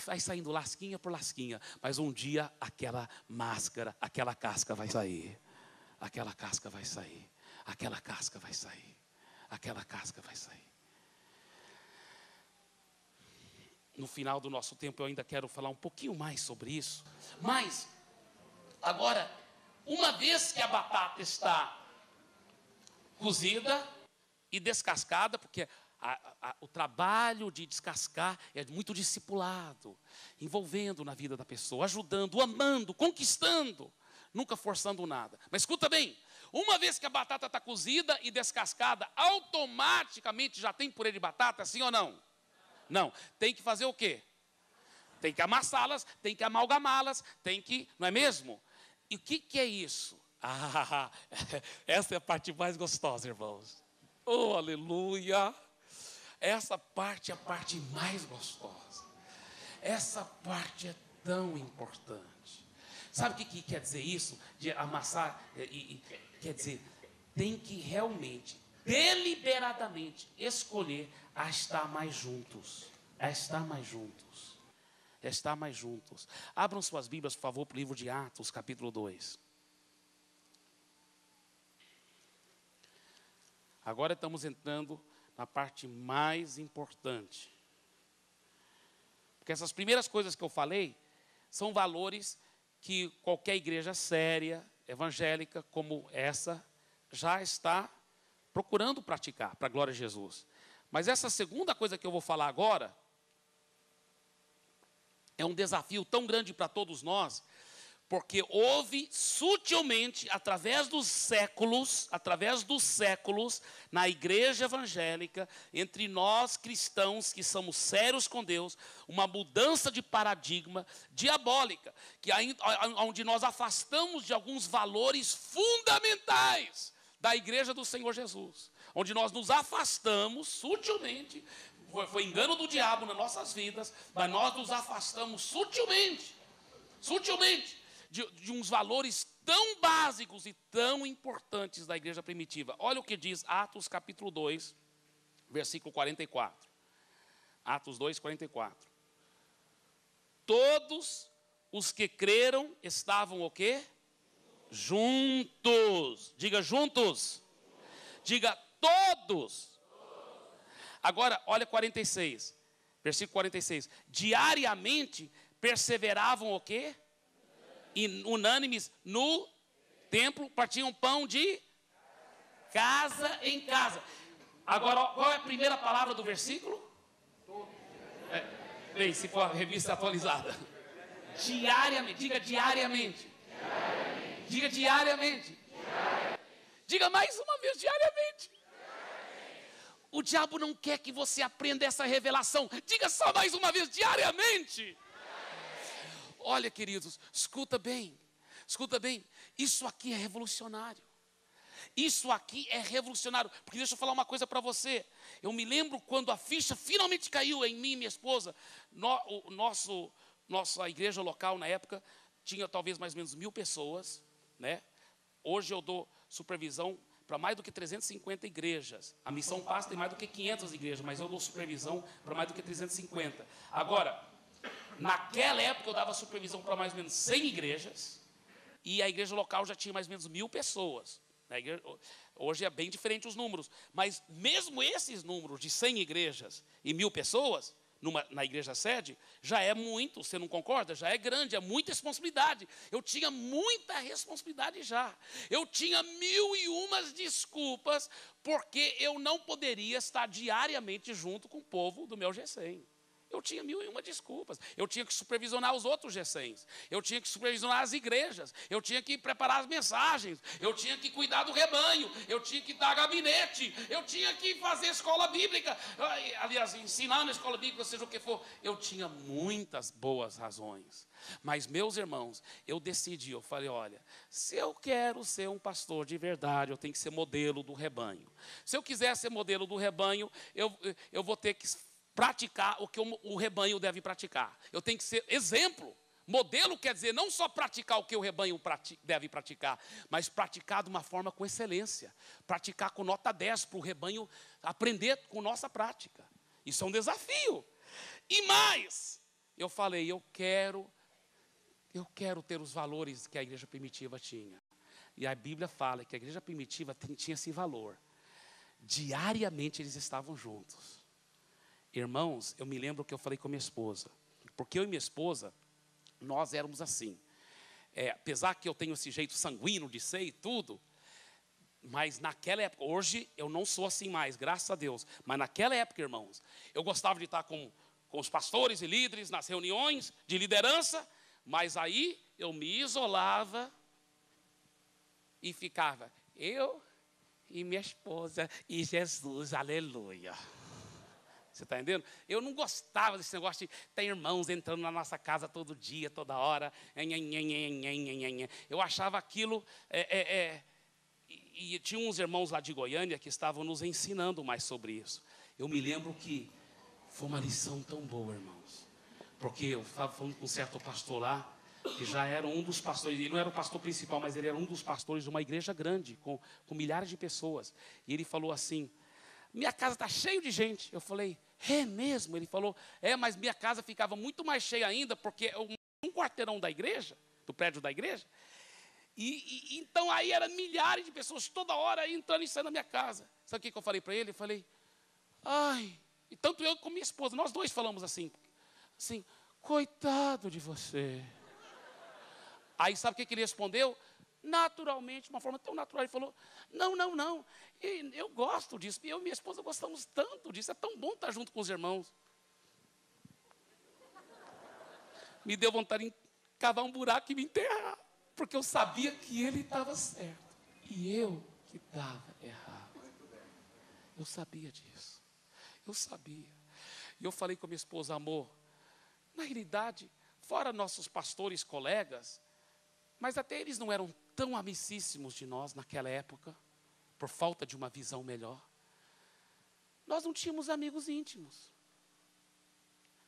Vai saindo lasquinha por lasquinha. Mas um dia aquela máscara, aquela casca vai sair. Aquela casca vai sair. Aquela casca vai sair. Aquela casca vai sair. No final do nosso tempo eu ainda quero falar um pouquinho mais sobre isso. Mas, agora, uma vez que a batata está cozida e descascada, porque o trabalho de descascar é muito discipulado, envolvendo na vida da pessoa, ajudando, amando, conquistando, nunca forçando nada. Mas escuta bem, uma vez que a batata está cozida e descascada, automaticamente já tem purê de batata, sim ou não? Não, tem que fazer o quê? Tem que amassá-las, tem que amalgamá-las, tem que, não é mesmo? E o que é isso? Essa é a parte mais gostosa, irmãos. Oh, aleluia! Essa parte é a parte mais gostosa. Essa parte é tão importante. Sabe o que quer dizer isso? De amassar, quer dizer, tem que realmente, deliberadamente, escolher a estar mais juntos. A estar mais juntos. A estar mais juntos. Abram suas Bíblias, por favor, para o livro de Atos, capítulo 2. Agora estamos entrando na parte mais importante. Porque essas primeiras coisas que eu falei são valores que qualquer igreja séria, evangélica, como essa, já está procurando praticar, para a glória de Jesus. Mas essa segunda coisa que eu vou falar agora é um desafio tão grande para todos nós, porque houve sutilmente, através dos séculos, na igreja evangélica, entre nós cristãos que somos sérios com Deus, uma mudança de paradigma diabólica, onde nós afastamos de alguns valores fundamentais da igreja do Senhor Jesus, onde nós nos afastamos sutilmente, foi engano do diabo nas nossas vidas, mas nós nos afastamos sutilmente, de uns valores tão básicos e tão importantes da igreja primitiva. Olha o que diz Atos capítulo 2, versículo 44. Atos 2, 44. Todos os que creram estavam o quê? Juntos. Diga juntos. Diga todos. Agora, olha 46. Versículo 46. Diariamente perseveravam o quê? Unânimes no templo, partiam pão de casa em casa. Agora, qual é a primeira palavra do versículo? Bem, se for a revista atualizada. Diariamente, diga diariamente. Diga diariamente. Diga mais uma vez, diariamente. O diabo não quer que você aprenda essa revelação. Diga só mais uma vez, diariamente. Olha, queridos, escuta bem, isso aqui é revolucionário. Isso aqui é revolucionário, porque deixa eu falar uma coisa para você. Eu me lembro quando a ficha finalmente caiu em mim e minha esposa. Nossa igreja local na época tinha talvez mais ou menos 1.000 pessoas, né? Hoje eu dou supervisão para mais do que 350 igrejas. A Missão Paz tem mais do que 500 igrejas, mas eu dou supervisão para mais do que 350. Agora, naquela época eu dava supervisão para mais ou menos 100 igrejas, e a igreja local já tinha mais ou menos 1.000 pessoas. Hoje é bem diferente os números, mas mesmo esses números de 100 igrejas e 1.000 pessoas, na igreja sede, já é muito, você não concorda? Já é grande, é muita responsabilidade. Eu tinha muita responsabilidade já. Eu tinha 1.001 desculpas, porque eu não poderia estar diariamente junto com o povo do meu G100. Eu tinha 1.001 desculpas. Eu tinha que supervisionar os outros G100s. Eu tinha que supervisionar as igrejas. Eu tinha que preparar as mensagens. Eu tinha que cuidar do rebanho. Eu tinha que dar gabinete. Eu tinha que fazer escola bíblica. Aliás, ensinar na escola bíblica, seja o que for. Eu tinha muitas boas razões. Mas, meus irmãos, eu decidi, eu falei, olha, se eu quero ser um pastor de verdade, eu tenho que ser modelo do rebanho. Se eu quiser ser modelo do rebanho, eu vou ter que praticar o que o rebanho deve praticar. Eu tenho que ser exemplo. Modelo quer dizer não só praticar o que o rebanho deve praticar, mas praticar de uma forma com excelência. Praticar com nota 10 para o rebanho aprender com nossa prática. Isso é um desafio. E mais, eu falei, eu quero ter os valores que a igreja primitiva tinha. E a Bíblia fala que a igreja primitiva tinha esse valor. Diariamente eles estavam juntos. Irmãos, eu me lembro que eu falei com minha esposa. Porque eu e minha esposa, nós éramos assim. Apesar que eu tenho esse jeito sanguíneo de ser e tudo, mas naquela época, hoje eu não sou assim mais, graças a Deus. Mas naquela época, irmãos, eu gostava de estar com os pastores e líderes nas reuniões de liderança, mas aí eu me isolava e ficava eu e minha esposa e Jesus, aleluia. Você está entendendo? Eu não gostava desse negócio de ter irmãos entrando na nossa casa todo dia, toda hora. Eu achava aquilo... E tinha uns irmãos lá de Goiânia que estavam nos ensinando mais sobre isso. Eu me lembro que foi uma lição tão boa, irmãos. Porque eu estava falando com um certo pastor lá, que já era um dos pastores, ele não era o pastor principal, mas ele era um dos pastores de uma igreja grande, com milhares de pessoas. E ele falou assim, minha casa está cheia de gente. Eu falei, é mesmo? Ele falou, mas minha casa ficava muito mais cheia ainda, porque um quarteirão da igreja, do prédio da igreja, e então aí eram milhares de pessoas toda hora entrando e saindo da minha casa. Sabe o que eu falei para ele? Eu falei, e tanto eu como minha esposa, nós dois falamos assim, coitado de você. Aí sabe o que ele respondeu? Naturalmente, de uma forma tão natural, ele falou, não, eu gosto disso, eu e minha esposa gostamos tanto disso, é tão bom estar junto com os irmãos. Me deu vontade de cavar um buraco e me enterrar, porque eu sabia que ele estava certo, e eu que estava errado. Eu sabia disso, eu sabia. E eu falei com a minha esposa, amor, na realidade, fora nossos pastores, colegas, mas até eles não eram tão amicíssimos de nós naquela época, por falta de uma visão melhor. Nós não tínhamos amigos íntimos.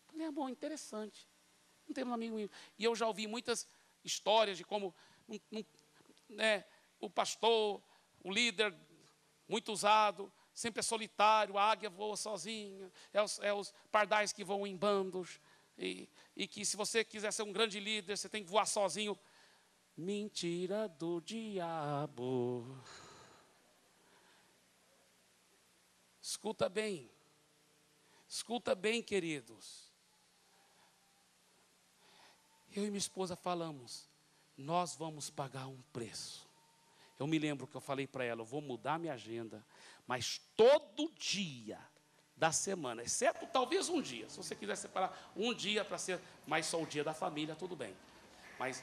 Falei, amor, interessante. Não temos amigo íntimo. E eu já ouvi muitas histórias de como o pastor, o líder, muito usado, sempre é solitário, a águia voa sozinha, os pardais que voam em bandos, e que se você quiser ser um grande líder, você tem que voar sozinho. Mentira do diabo. Escuta bem, queridos. Eu e minha esposa falamos, nós vamos pagar um preço. Eu me lembro que eu falei para ela, eu vou mudar minha agenda, mas todo dia da semana, exceto talvez um dia, se você quiser separar um dia para ser mais só o dia da família, tudo bem. Mas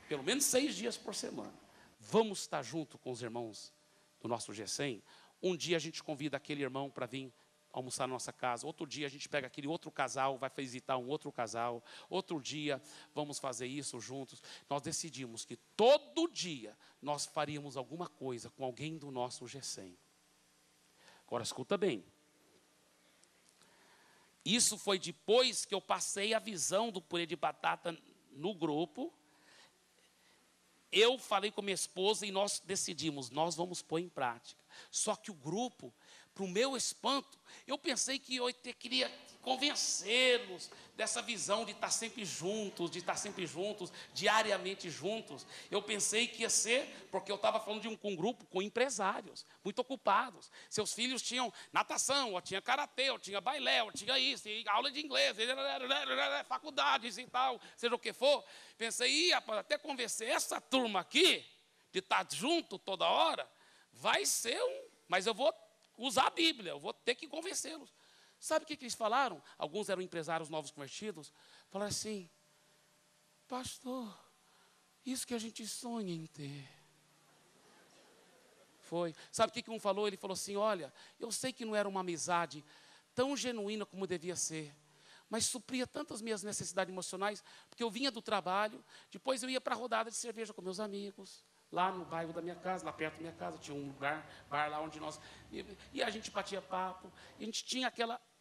pelo menos 6 dias por semana. Vamos estar junto com os irmãos do nosso GECEM. Um dia a gente convida aquele irmão para vir almoçar na nossa casa. Outro dia a gente pega aquele outro casal, vai visitar um outro casal. Outro dia vamos fazer isso juntos. Nós decidimos que todo dia nós faríamos alguma coisa com alguém do nosso GECEM. Agora escuta bem. Isso foi depois que eu passei a visão do purê de batata no grupo. Eu falei com minha esposa e nós decidimos, nós vamos pôr em prática. Só que o grupo, para o meu espanto, eu pensei que eu queria convencê-los dessa visão de estar sempre juntos, diariamente juntos. Eu pensei que ia ser, porque eu estava falando com um grupo com empresários, muito ocupados. Seus filhos tinham natação, ou tinha karatê, ou tinha bailé, ou tinha isso, aula de inglês, faculdades e tal, seja o que for. Pensei, até convencer essa turma aqui, de estar junto toda hora, vai ser mas eu vou usar a Bíblia, eu vou ter que convencê-los. Sabe o que eles falaram? Alguns eram empresários novos convertidos. Falaram assim, pastor, isso que a gente sonha em ter. Foi. Sabe o que um falou? Ele falou assim, olha, eu sei que não era uma amizade tão genuína como devia ser, mas supria tantas minhas necessidades emocionais, porque eu vinha do trabalho, depois eu ia para a rodada de cerveja com meus amigos, lá no bairro da minha casa, lá perto da minha casa, tinha um bar lá onde nós... E a gente batia papo, e a gente tinha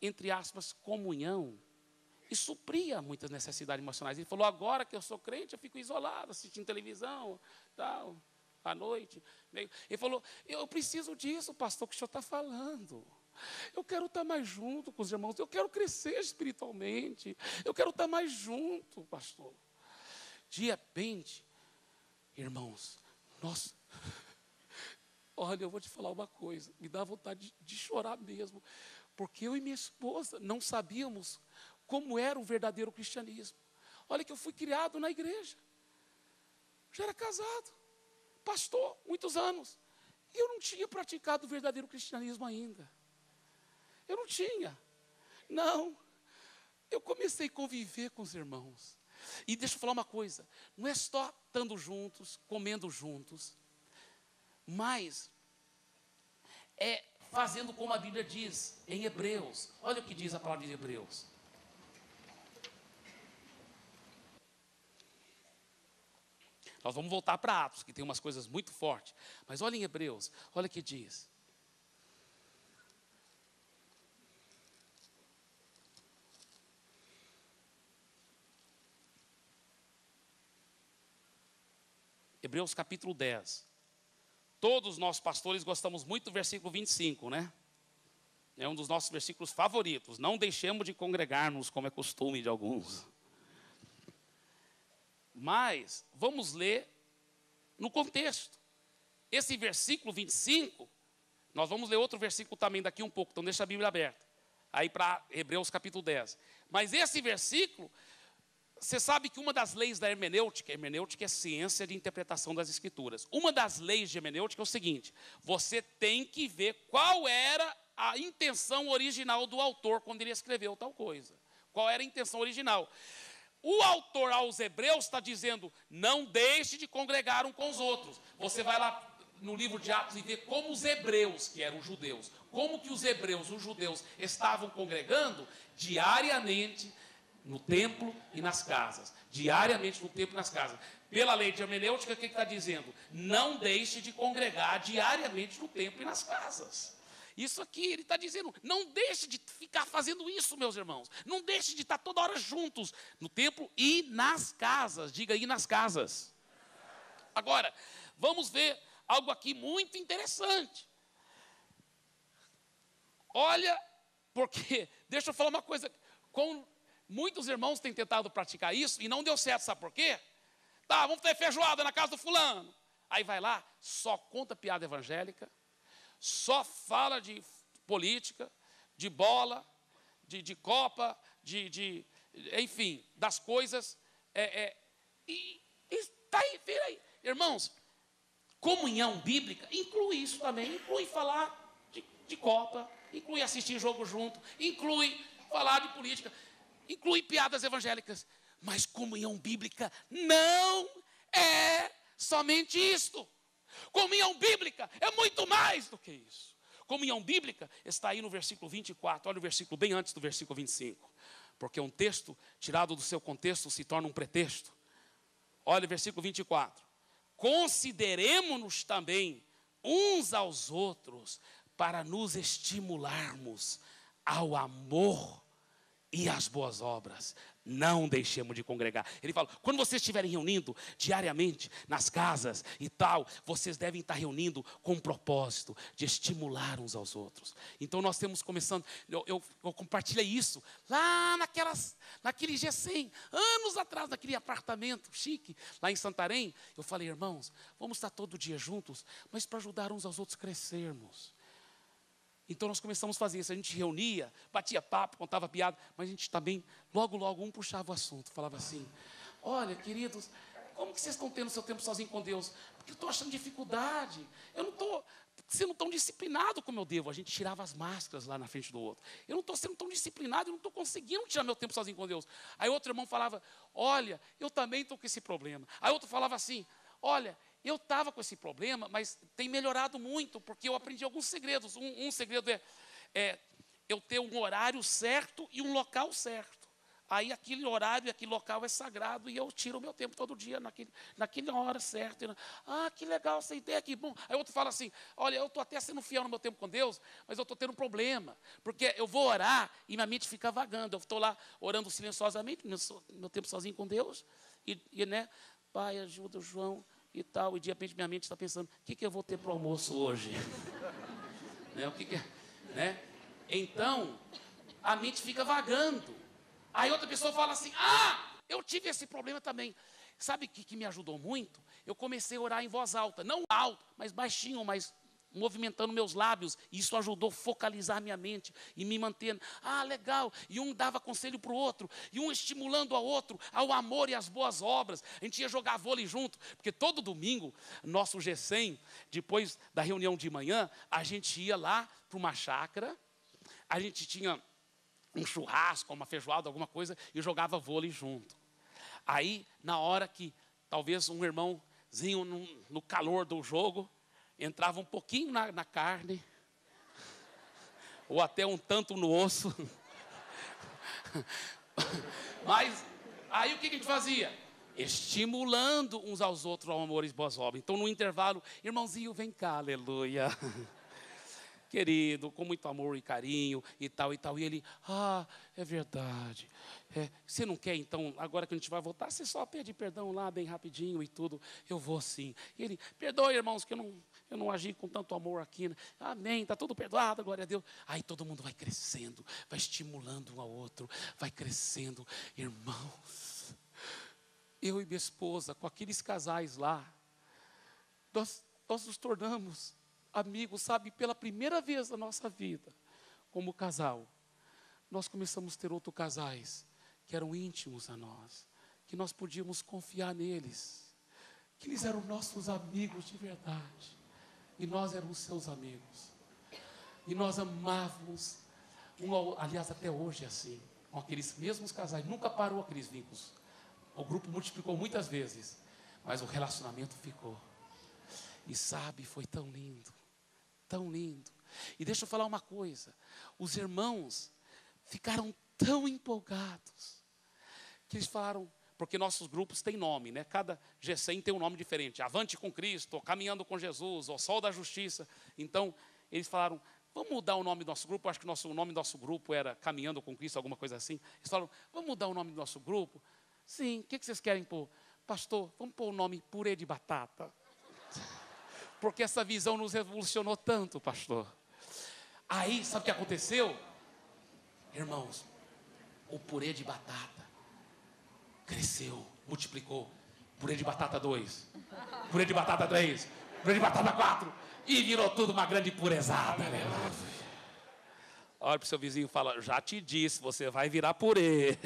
entre aspas, comunhão, e supria muitas necessidades emocionais. Ele falou, agora que eu sou crente, eu fico isolado, assistindo televisão, tal, à noite. Ele falou, eu preciso disso, pastor, que o senhor está falando. Eu quero estar mais junto com os irmãos, eu quero crescer espiritualmente, eu quero estar mais junto, pastor. De repente, irmãos, nossa, olha, eu vou te falar uma coisa, me dá vontade de chorar mesmo, porque eu e minha esposa não sabíamos como era o verdadeiro cristianismo. Olha que eu fui criado na igreja, já era casado, pastor, muitos anos, e eu não tinha praticado o verdadeiro cristianismo ainda. Eu não tinha, não. Eu comecei a conviver com os irmãos. E deixa eu falar uma coisa, não é só estando juntos, comendo juntos, mas é fazendo como a Bíblia diz em Hebreus. Olha o que diz a palavra de Hebreus. Nós vamos voltar para Atos, que tem umas coisas muito fortes. Mas olha em Hebreus, olha o que diz. Hebreus capítulo 10. Todos nós pastores gostamos muito do versículo 25, né? É um dos nossos versículos favoritos. Não deixemos de congregar-nos, como é costume de alguns. Mas, vamos ler no contexto. Esse versículo 25, nós vamos ler outro versículo também daqui um pouco, então deixa a Bíblia aberta. Aí para Hebreus capítulo 10. Mas esse versículo, você sabe que uma das leis da hermenêutica é ciência de interpretação das escrituras. Uma das leis de hermenêutica é o seguinte, você tem que ver qual era a intenção original do autor quando ele escreveu tal coisa. Qual era a intenção original? O autor aos Hebreus está dizendo, não deixe de congregar um com os outros. Você vai lá no livro de Atos e vê como os hebreus, que eram os judeus, como que os hebreus, os judeus, estavam congregando diariamente no templo e nas casas. Diariamente no templo e nas casas. Pela lei de hermenêutica, o que está dizendo? Não deixe de congregar diariamente no templo e nas casas. Isso aqui, ele está dizendo, não deixe de ficar fazendo isso, meus irmãos. Não deixe de estar toda hora juntos no templo e nas casas. Diga aí, nas casas. Agora, vamos ver algo aqui muito interessante. Olha, porque, deixa eu falar uma coisa, muitos irmãos têm tentado praticar isso e não deu certo, sabe por quê? Tá, vamos ter feijoada na casa do fulano. Aí vai lá, só conta piada evangélica, só fala de política, de bola, de copa, enfim, das coisas. E tá aí, vira aí. Irmãos, comunhão bíblica inclui isso também, inclui falar de copa, inclui assistir jogo junto, inclui falar de política, inclui piadas evangélicas. Mas comunhão bíblica não é somente isto. Comunhão bíblica é muito mais do que isso. Comunhão bíblica está aí no versículo 24. Olha o versículo bem antes do versículo 25. Porque um texto tirado do seu contexto se torna um pretexto. Olha o versículo 24. Consideremo-nos também uns aos outros para nos estimularmos ao amor e às boas obras. Não deixemos de congregar. Ele fala, quando vocês estiverem reunindo diariamente nas casas e tal, vocês devem estar reunindo com um propósito de estimular uns aos outros. Então nós temos começando, eu compartilhei isso lá naquele G100, anos atrás, naquele apartamento chique, lá em Santarém. Eu falei, irmãos, vamos estar todo dia juntos, mas para ajudar uns aos outros a crescermos. Então nós começamos a fazer isso, a gente reunia, batia papo, contava piada, mas a gente também, logo um puxava o assunto, falava assim, olha queridos, como que vocês estão tendo seu tempo sozinho com Deus? Porque eu estou achando dificuldade, eu não estou sendo tão disciplinado como eu devo. A gente tirava as máscaras lá na frente do outro, eu não estou sendo tão disciplinado, eu não estou conseguindo tirar meu tempo sozinho com Deus. Aí outro irmão falava, olha, eu também estou com esse problema. Aí outro falava assim, olha, eu estava com esse problema, mas tem melhorado muito, porque eu aprendi alguns segredos. Um segredo é eu ter um horário certo e um local certo. Aí aquele horário, aquele local é sagrado e eu tiro o meu tempo todo dia naquela hora certa. Ah, que legal essa ideia, que bom. Aí outro fala assim, olha, eu estou até sendo fiel no meu tempo com Deus, mas eu estou tendo um problema, porque eu vou orar e minha mente fica vagando. Eu estou lá orando silenciosamente, meu tempo sozinho com Deus, né, Pai, ajuda o João e tal, e de repente minha mente está pensando, o que eu vou ter para o almoço hoje? Né, né? Então, a mente fica vagando. Aí outra pessoa fala assim, eu tive esse problema também. Sabe o que me ajudou muito? Eu comecei a orar em voz alta, não alto, mas baixinho, mas movimentando meus lábios. Isso ajudou a focalizar minha mente e me mantendo, legal. E um dava conselho para o outro, e um estimulando ao outro, ao amor e às boas obras. A gente ia jogar vôlei junto, porque todo domingo, nosso G100, depois da reunião de manhã, a gente ia lá para uma chácara, a gente tinha um churrasco, uma feijoada, alguma coisa, e jogava vôlei junto. Aí, na hora que talvez um irmãozinho, no calor do jogo, entrava um pouquinho na carne, ou até um tanto no osso. Mas, aí o que a gente fazia? Estimulando uns aos outros ao amor e boas obras. Então, no intervalo, irmãozinho, vem cá, aleluia. Querido, com muito amor e carinho e tal e tal. E ele, é verdade. Você não quer então, agora que a gente vai voltar, você só pede perdão lá bem rapidinho e tudo. Eu vou sim. E ele, perdoe irmãos, que eu não agi com tanto amor aqui. Né? Amém, está tudo perdoado, glória a Deus. Aí todo mundo vai crescendo, vai estimulando um ao outro, vai crescendo. Irmãos, eu e minha esposa, com aqueles casais lá, nós nos tornamos amigos, sabe, pela primeira vez na nossa vida, como casal, nós começamos a ter outros casais, que eram íntimos a nós, que nós podíamos confiar neles, que eles eram nossos amigos de verdade, e nós éramos seus amigos, e nós amávamos, aliás, até hoje é assim, com aqueles mesmos casais, nunca parou aqueles vínculos, o grupo multiplicou muitas vezes, mas o relacionamento ficou, e sabe, foi tão lindo, tão lindo. E deixa eu falar uma coisa, os irmãos ficaram tão empolgados, que eles falaram, porque nossos grupos têm nome, né? Cada G100 tem um nome diferente, Avante com Cristo, Caminhando com Jesus, O Sol da Justiça. Então, eles falaram, vamos mudar o nome do nosso grupo, acho que o nome do nosso grupo era Caminhando com Cristo, alguma coisa assim. Eles falaram, vamos mudar o nome do nosso grupo? Sim, o que vocês querem pôr? Pastor, vamos pôr o nome Purê de Batata. Porque essa visão nos revolucionou tanto, pastor. Aí, sabe o que aconteceu? Irmãos, o purê de batata cresceu, multiplicou. Purê de batata 2, purê de batata 3, purê de batata 4, e virou tudo uma grande purezada. Olha para o seu vizinho e fala, já te disse, você vai virar purê.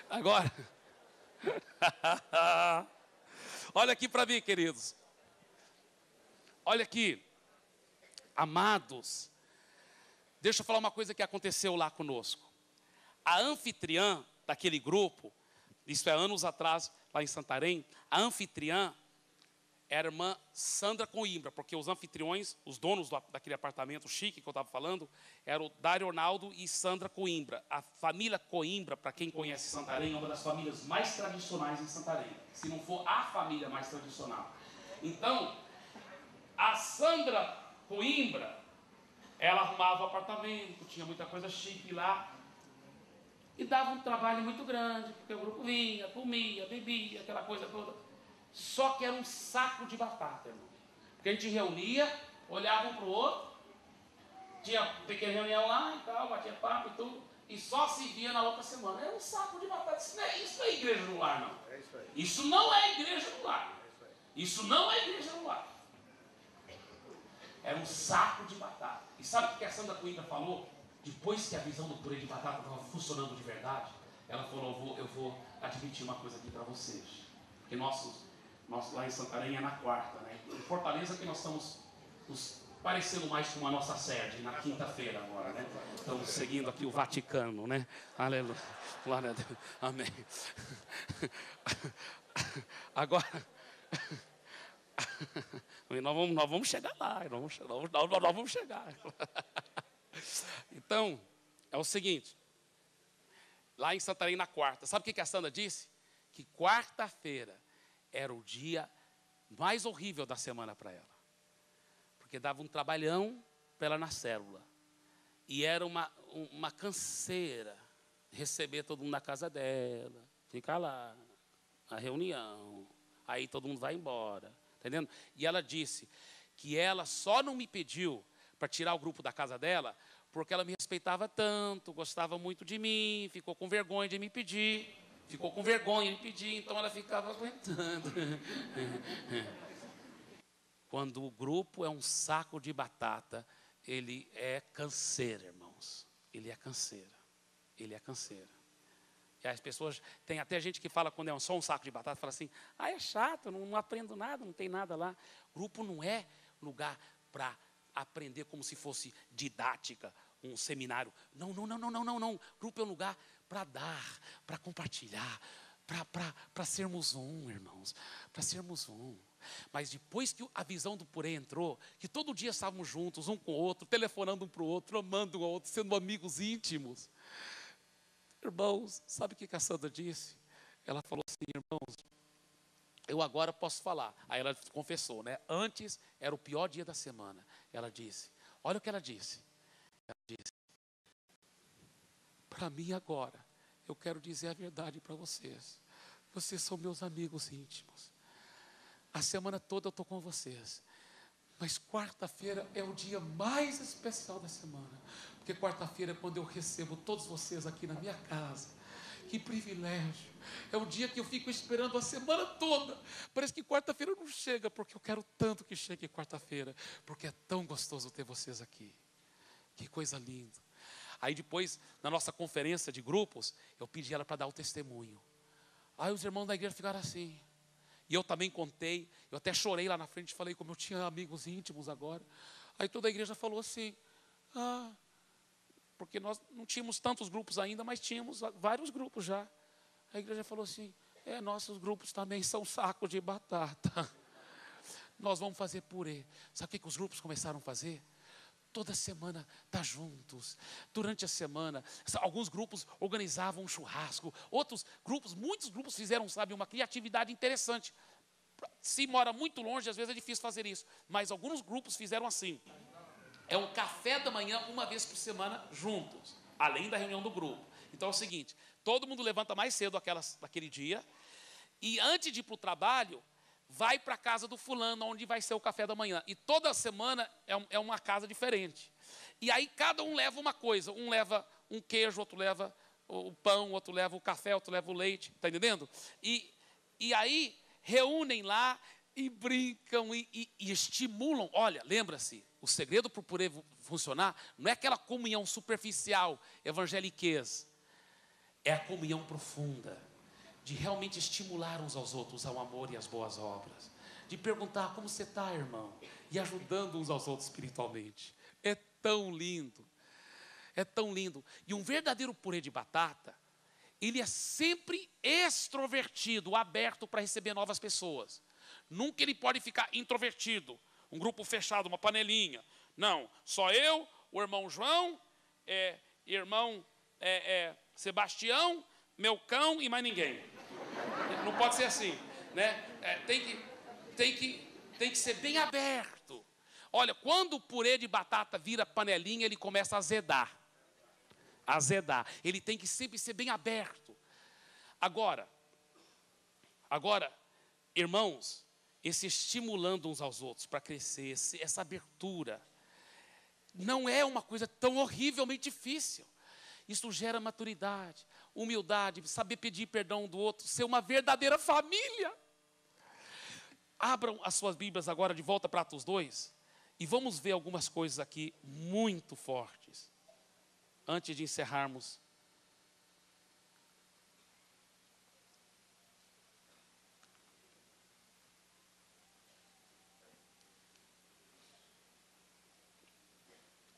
Agora, olha aqui para mim, queridos. Olha aqui, amados. Deixa eu falar uma coisa que aconteceu lá conosco. A anfitriã daquele grupo, isso é anos atrás, lá em Santarém, a anfitriã era a irmã Sandra Coimbra, porque os anfitriões, os donos daquele apartamento chique que eu estava falando, eram o Dário Arnaldo e Sandra Coimbra. A família Coimbra, para quem conhece Santarém, é uma das famílias mais tradicionais em Santarém, se não for a família mais tradicional. Então, a Sandra Coimbra, ela arrumava o apartamento, tinha muita coisa chique lá, e dava um trabalho muito grande, porque o grupo vinha, comia, bebia, aquela coisa toda. Só que era um saco de batata, irmão. Porque a gente reunia, olhava um para o outro, tinha pequena reunião lá e tal, batia papo e tudo, e só se via na outra semana. Era um saco de batata. Isso não é igreja no lar, não. É isso aí. Isso não é igreja no lar. Isso não é igreja no lar. Era um saco de batata. E sabe o que a Sandra Coimbra falou? Depois que a visão do purê de batata estava funcionando de verdade, ela falou, eu vou admitir uma coisa aqui para vocês. Porque nós lá em Santarém é na quarta, né? Em Fortaleza que nós estamos nos parecendo mais com a nossa sede, na quinta-feira agora, né? Estamos seguindo aqui o Vaticano, né? Aleluia, glória a Deus, amém. Agora, Nós vamos chegar lá, nós vamos chegar. Então, é o seguinte, lá em Santarém, na quarta, sabe o que a Sandra disse? Que quarta-feira era o dia mais horrível da semana para ela. Porque dava um trabalhão para ela na célula. E era uma canseira receber todo mundo na casa dela, ficar lá, na reunião, aí todo mundo vai embora, tá entendendo? E ela disse que ela só não me pediu para tirar o grupo da casa dela, porque ela me respeitava tanto, gostava muito de mim, ficou com vergonha de me pedir, então ela ficava aguentando. Quando o grupo é um saco de batata, ele é canseira, irmãos. Ele é canseira. E as pessoas, tem até gente que fala quando é só um saco de batata, fala assim, é chato, não aprendo nada, não tem nada lá. Grupo não é lugar para aprender como se fosse didática, um seminário. Não. Grupo é um lugar para dar, para compartilhar, para sermos um, irmãos, para sermos um. Mas depois que a visão do Purê entrou, que todo dia estávamos juntos, um com o outro, telefonando um para o outro, amando um ao outro, sendo amigos íntimos. Irmãos, sabe o que a Sandra disse? Ela falou assim, irmãos, eu agora posso falar. Aí ela confessou, né? Antes era o pior dia da semana. Ela disse, olha o que ela disse. Ela disse, para mim agora, eu quero dizer a verdade para vocês. Vocês são meus amigos íntimos. A semana toda eu estou com vocês. Mas quarta-feira é o dia mais especial da semana. Porque quarta-feira é quando eu recebo todos vocês aqui na minha casa. Que privilégio. É o dia que eu fico esperando a semana toda. Parece que quarta-feira não chega, porque eu quero tanto que chegue quarta-feira. Porque é tão gostoso ter vocês aqui. Que coisa linda. Aí depois, na nossa conferência de grupos, eu pedi ela para dar o testemunho. Aí os irmãos da igreja ficaram assim. E eu também contei, eu até chorei lá na frente, falei como eu tinha amigos íntimos agora. Aí toda a igreja falou assim, porque nós não tínhamos tantos grupos ainda, mas tínhamos vários grupos já. A igreja falou assim, nossos grupos também são sacos de batata. Nós vamos fazer purê. Sabe o que os grupos começaram a fazer? Toda semana tá juntos. Durante a semana, alguns grupos organizavam um churrasco. Outros grupos, muitos grupos fizeram, uma criatividade interessante. Se mora muito longe, às vezes é difícil fazer isso. Mas alguns grupos fizeram assim. É um café da manhã, uma vez por semana, juntos. Além da reunião do grupo. Então é o seguinte, todo mundo levanta mais cedo naquele dia. E antes de ir para o trabalho, vai para a casa do fulano, onde vai ser o café da manhã. E toda semana é uma casa diferente. E aí cada um leva uma coisa. Um leva um queijo, outro leva o pão, outro leva o café, outro leva o leite. Está entendendo? E aí reúnem lá e brincam e estimulam. Olha, lembra-se, o segredo para o purê funcionar não é aquela comunhão superficial, evangeliquez. É a comunhão profunda. De realmente estimular uns aos outros ao amor e às boas obras. De perguntar como você está, irmão. E ajudando uns aos outros espiritualmente. É tão lindo. É tão lindo. E um verdadeiro purê de batata, ele é sempre extrovertido, aberto para receber novas pessoas. Nunca ele pode ficar introvertido. Um grupo fechado, uma panelinha. Não, só eu, o irmão João, irmão Sebastião, meu cão e mais ninguém. Não pode ser assim, né? Tem que ser bem aberto. Olha, quando o purê de batata vira panelinha, ele começa a azedar. Ele tem que sempre ser bem aberto. Agora, irmãos, esse estimulando uns aos outros para crescer, essa abertura, não é uma coisa tão horrivelmente difícil. Isso gera maturidade, humildade, saber pedir perdão do outro, ser uma verdadeira família. Abram as suas Bíblias agora de volta para Atos 2 e vamos ver algumas coisas aqui muito fortes. Antes de encerrarmos.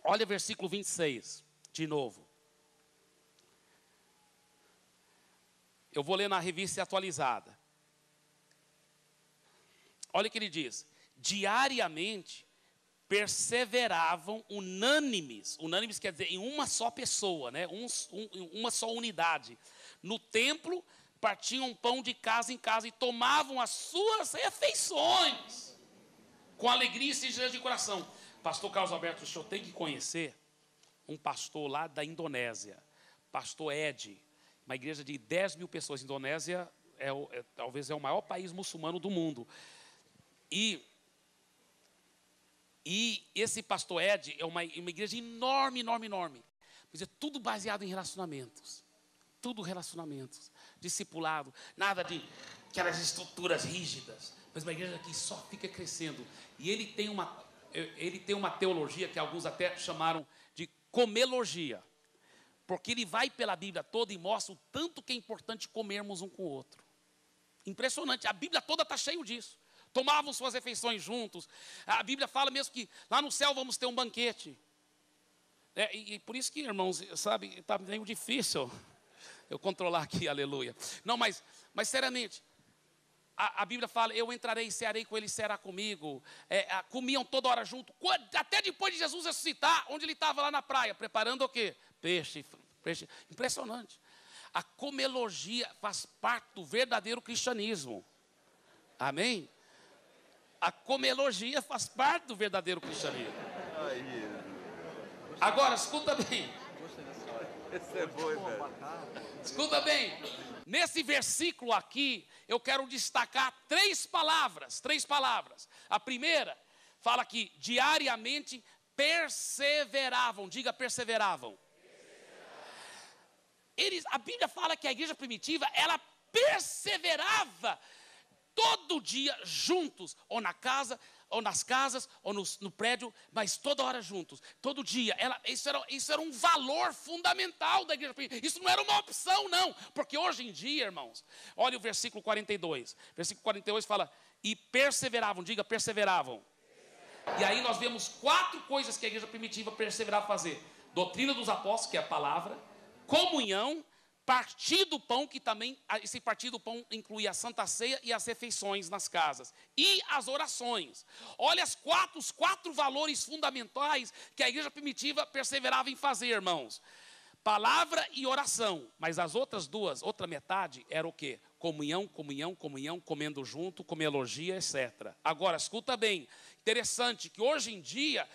Olha o versículo 26, de novo. Eu vou ler na revista atualizada. Olha o que ele diz: diariamente perseveravam unânimes. Unânimes quer dizer em uma só pessoa, né? Uma só unidade. No templo, partiam pão de casa em casa e tomavam as suas refeições com alegria e singeleza de coração. Pastor Carlos Alberto, o senhor tem que conhecer um pastor lá da Indonésia, pastor Ed, uma igreja de 10 mil pessoas. Indonésia talvez é o maior país muçulmano do mundo. E esse pastor Ed é uma igreja enorme, enorme, enorme. Mas é tudo baseado em relacionamentos. Tudo relacionamentos. Discipulado. Nada de aquelas estruturas rígidas. Mas uma igreja que só fica crescendo. E ele tem uma teologia que alguns até chamaram de comelogia. Porque ele vai pela Bíblia toda e mostra o tanto que é importante comermos um com o outro. Impressionante. A Bíblia toda está cheia disso. Tomavam suas refeições juntos. A Bíblia fala mesmo que lá no céu vamos ter um banquete. E por isso que, irmãos, sabe, está meio difícil eu controlar aqui, aleluia. Não, mas seriamente, a Bíblia fala: eu entrarei e cearei com ele, ceará comigo. Comiam toda hora junto, até depois de Jesus ressuscitar, onde ele estava lá na praia, preparando o quê? Peixe. Impressionante. A comelogia faz parte do verdadeiro cristianismo. Amém? A comelogia faz parte do verdadeiro cristianismo. Agora, escuta bem. Escuta bem. Nesse versículo aqui, eu quero destacar três palavras. A primeira, fala que diariamente perseveravam. Diga, perseveravam. A Bíblia fala que a igreja primitiva, ela perseverava todo dia juntos, ou na casa, ou nas casas, ou no prédio, mas toda hora juntos, todo dia. Isso era um valor fundamental da igreja. Isso não era uma opção, não. Porque hoje em dia, irmãos, olha o versículo 42. Versículo 42 fala: e perseveravam, diga, perseveravam. E aí nós vemos 4 coisas que a igreja primitiva perseverava a fazer: doutrina dos apóstolos, que é a palavra; comunhão; partir do pão, que também, esse partir do pão inclui a Santa Ceia e as refeições nas casas. E as orações. Olha os 4 valores fundamentais que a igreja primitiva perseverava em fazer, irmãos. Palavra e oração. Mas as outras duas, outra metade, era o quê? Comunhão, comendo junto, comelogia, etc. Agora, escuta bem. Interessante que hoje em dia,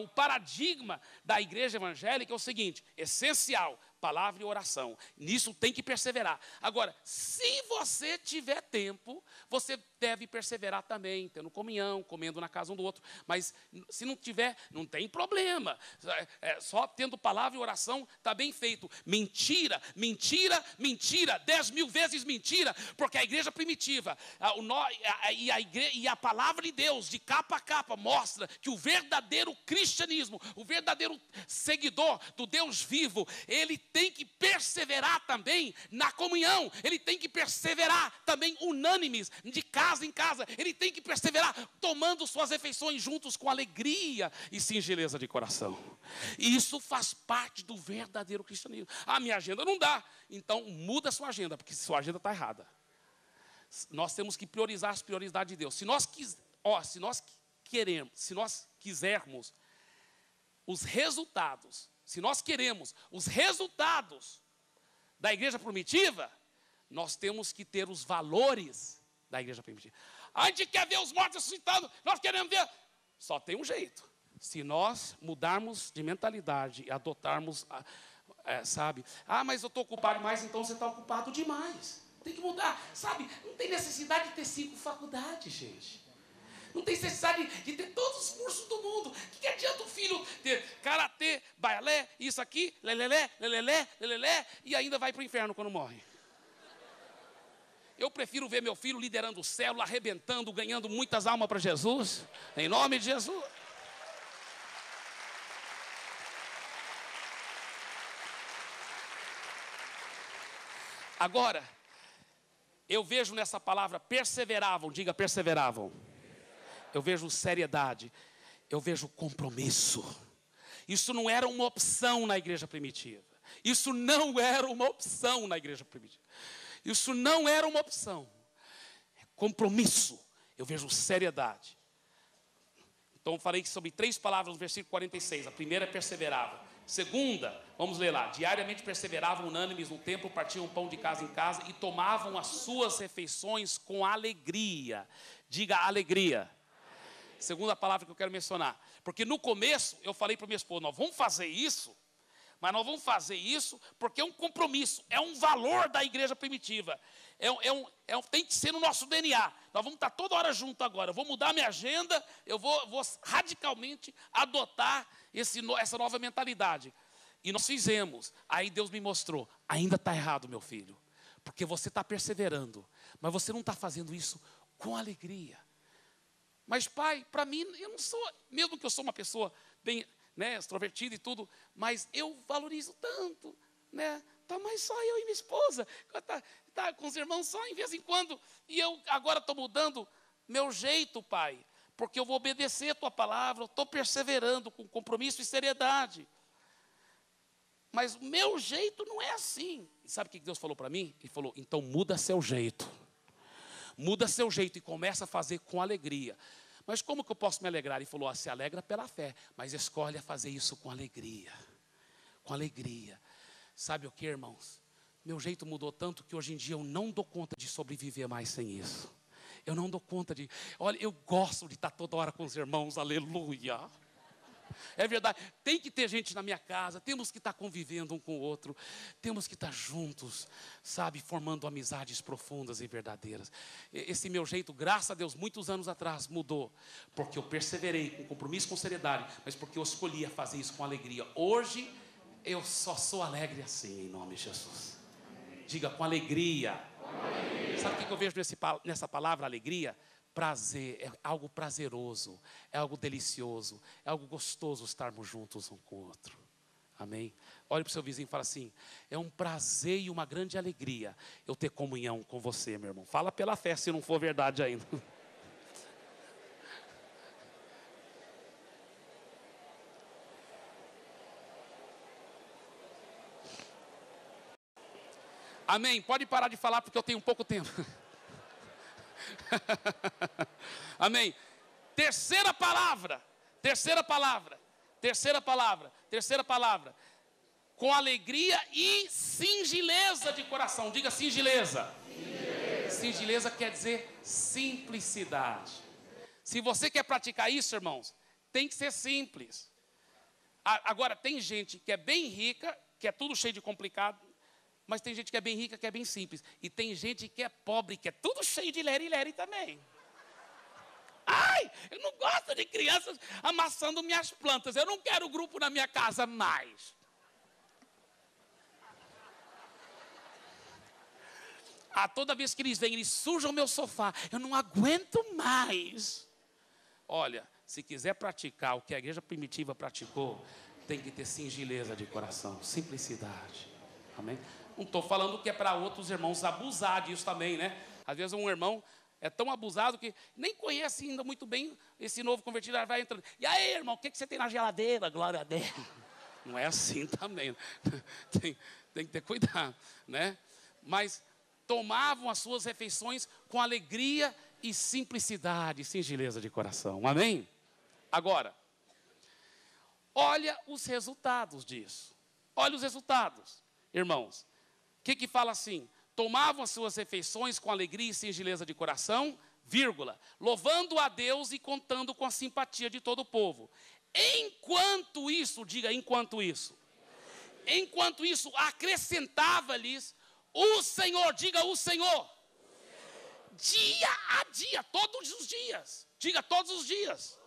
o paradigma da igreja evangélica é o seguinte: essencial, palavra e oração. Nisso tem que perseverar. Agora, se você tiver tempo, você deve perseverar também, tendo comunhão, comendo na casa um do outro. Mas se não tiver, não tem problema. Só tendo palavra e oração está bem feito. Mentira, 10 mil vezes mentira, porque a igreja primitiva e a palavra de Deus, de capa a capa, mostra que o verdadeiro cristianismo, o verdadeiro seguidor do Deus vivo, ele tem que perseverar também na comunhão. Ele tem que perseverar também unânimes, de casa em casa. Ele tem que perseverar tomando suas refeições juntos com alegria e singeleza de coração. E isso faz parte do verdadeiro cristianismo. A minha agenda não dá. Então muda a sua agenda, porque sua agenda está errada. Nós temos que priorizar as prioridades de Deus. Se nós quisermos os resultados, se nós queremos os resultados da igreja primitiva, nós temos que ter os valores da igreja primitiva. A gente quer ver os mortos ressuscitados, nós queremos ver. Só tem um jeito: se nós mudarmos de mentalidade e adotarmos, sabe? Mas eu estou ocupado demais, então você está ocupado demais. Tem que mudar, sabe? Não tem necessidade de ter 5 faculdades, gente. Não tem necessidade de ter todos os cursos do mundo. O que adianta o filho ter karatê, balé, isso aqui, lelelé, e ainda vai para o inferno quando morre? Eu prefiro ver meu filho liderando célula, arrebentando, ganhando muitas almas para Jesus, em nome de Jesus. Agora, eu vejo nessa palavra perseveravam, diga, perseveravam. Eu vejo seriedade, eu vejo compromisso. Isso não era uma opção na igreja primitiva. Isso não era uma opção. É compromisso. Eu vejo seriedade. Então, eu falei sobre 3 palavras no versículo 46. A primeira é perseveravam. Segunda, vamos ler lá. Diariamente perseveravam unânimes no templo, partiam pão de casa em casa e tomavam as suas refeições com alegria. Diga alegria. Segunda palavra que eu quero mencionar. Porque no começo, eu falei para o meu esposo, nós vamos fazer isso, mas nós vamos fazer isso porque é um compromisso, é um valor da igreja primitiva. Tem que ser no nosso DNA. Nós vamos estar toda hora junto agora. Eu vou mudar minha agenda, eu vou radicalmente adotar essa nova mentalidade. E nós fizemos. Aí Deus me mostrou, ainda está errado, meu filho. Porque você está perseverando, mas você não está fazendo isso com alegria. Mas pai, para mim, eu não sou, mesmo que eu sou uma pessoa bem, né, extrovertida e tudo, mas eu valorizo tanto, né? Tá mais só eu e minha esposa, tá com os irmãos só em vez em quando, e eu agora estou mudando meu jeito, pai, porque eu vou obedecer a tua palavra, eu estou perseverando com compromisso e seriedade. Mas o meu jeito não é assim. E sabe o que Deus falou para mim? Ele falou, então muda seu jeito. Muda seu jeito e começa a fazer com alegria. Mas como que eu posso me alegrar? Ele falou, se alegra pela fé, mas escolhe a fazer isso com alegria. Com alegria. Sabe o que, irmãos? Meu jeito mudou tanto que hoje em dia eu não dou conta de sobreviver mais sem isso. Eu não dou conta de... Olha, eu gosto de estar toda hora com os irmãos, aleluia. É verdade, tem que ter gente na minha casa, temos que estar convivendo um com o outro, temos que estar juntos, sabe, formando amizades profundas e verdadeiras. Esse meu jeito, graças a Deus, muitos anos atrás mudou, porque eu perseverei com compromisso, com seriedade, mas porque eu escolhi fazer isso com alegria. Hoje, eu só sou alegre assim, em nome de Jesus. Diga, com alegria. Sabe o que eu vejo nessa palavra alegria? Prazer, é algo prazeroso, é algo delicioso, é algo gostoso estarmos juntos um com o outro. Amém? Olhe para o seu vizinho e fala assim, é um prazer e uma grande alegria eu ter comunhão com você, meu irmão. Fala pela fé, se não for verdade ainda. Amém? Pode parar de falar porque eu tenho pouco tempo. Amém. Terceira palavra. Com alegria e singeleza de coração. Diga singeleza. Singeleza quer dizer simplicidade. Se você quer praticar isso, irmãos, tem que ser simples. Agora, tem gente que é bem rica, que é tudo cheio de complicado, mas tem gente que é bem rica, que é bem simples. E tem gente que é pobre, que é tudo cheio de leri-leri também. Ai, eu não gosto de crianças amassando minhas plantas. Eu não quero grupo na minha casa mais. Toda vez que eles vêm, eles sujam o meu sofá. Eu não aguento mais. Olha, se quiser praticar o que a igreja primitiva praticou, tem que ter singeleza de coração, simplicidade. Amém? Não estou falando que é para outros irmãos abusar disso também, né? Às vezes um irmão é tão abusado que nem conhece ainda muito bem esse novo convertido, vai entrando. E aí, irmão, o que você tem na geladeira? Glória a Deus. Não é assim também. Tem que ter cuidado, né? Mas tomavam as suas refeições com alegria e simplicidade, singeleza de coração. Amém? Agora, olha os resultados disso. Olha os resultados, irmãos. O que fala assim? Tomavam as suas refeições com alegria e singeleza de coração, vírgula, louvando a Deus e contando com a simpatia de todo o povo. Enquanto isso, diga enquanto isso. Enquanto isso, acrescentava-lhes o Senhor, diga o Senhor. Dia a dia, todos os dias. Diga todos os dias.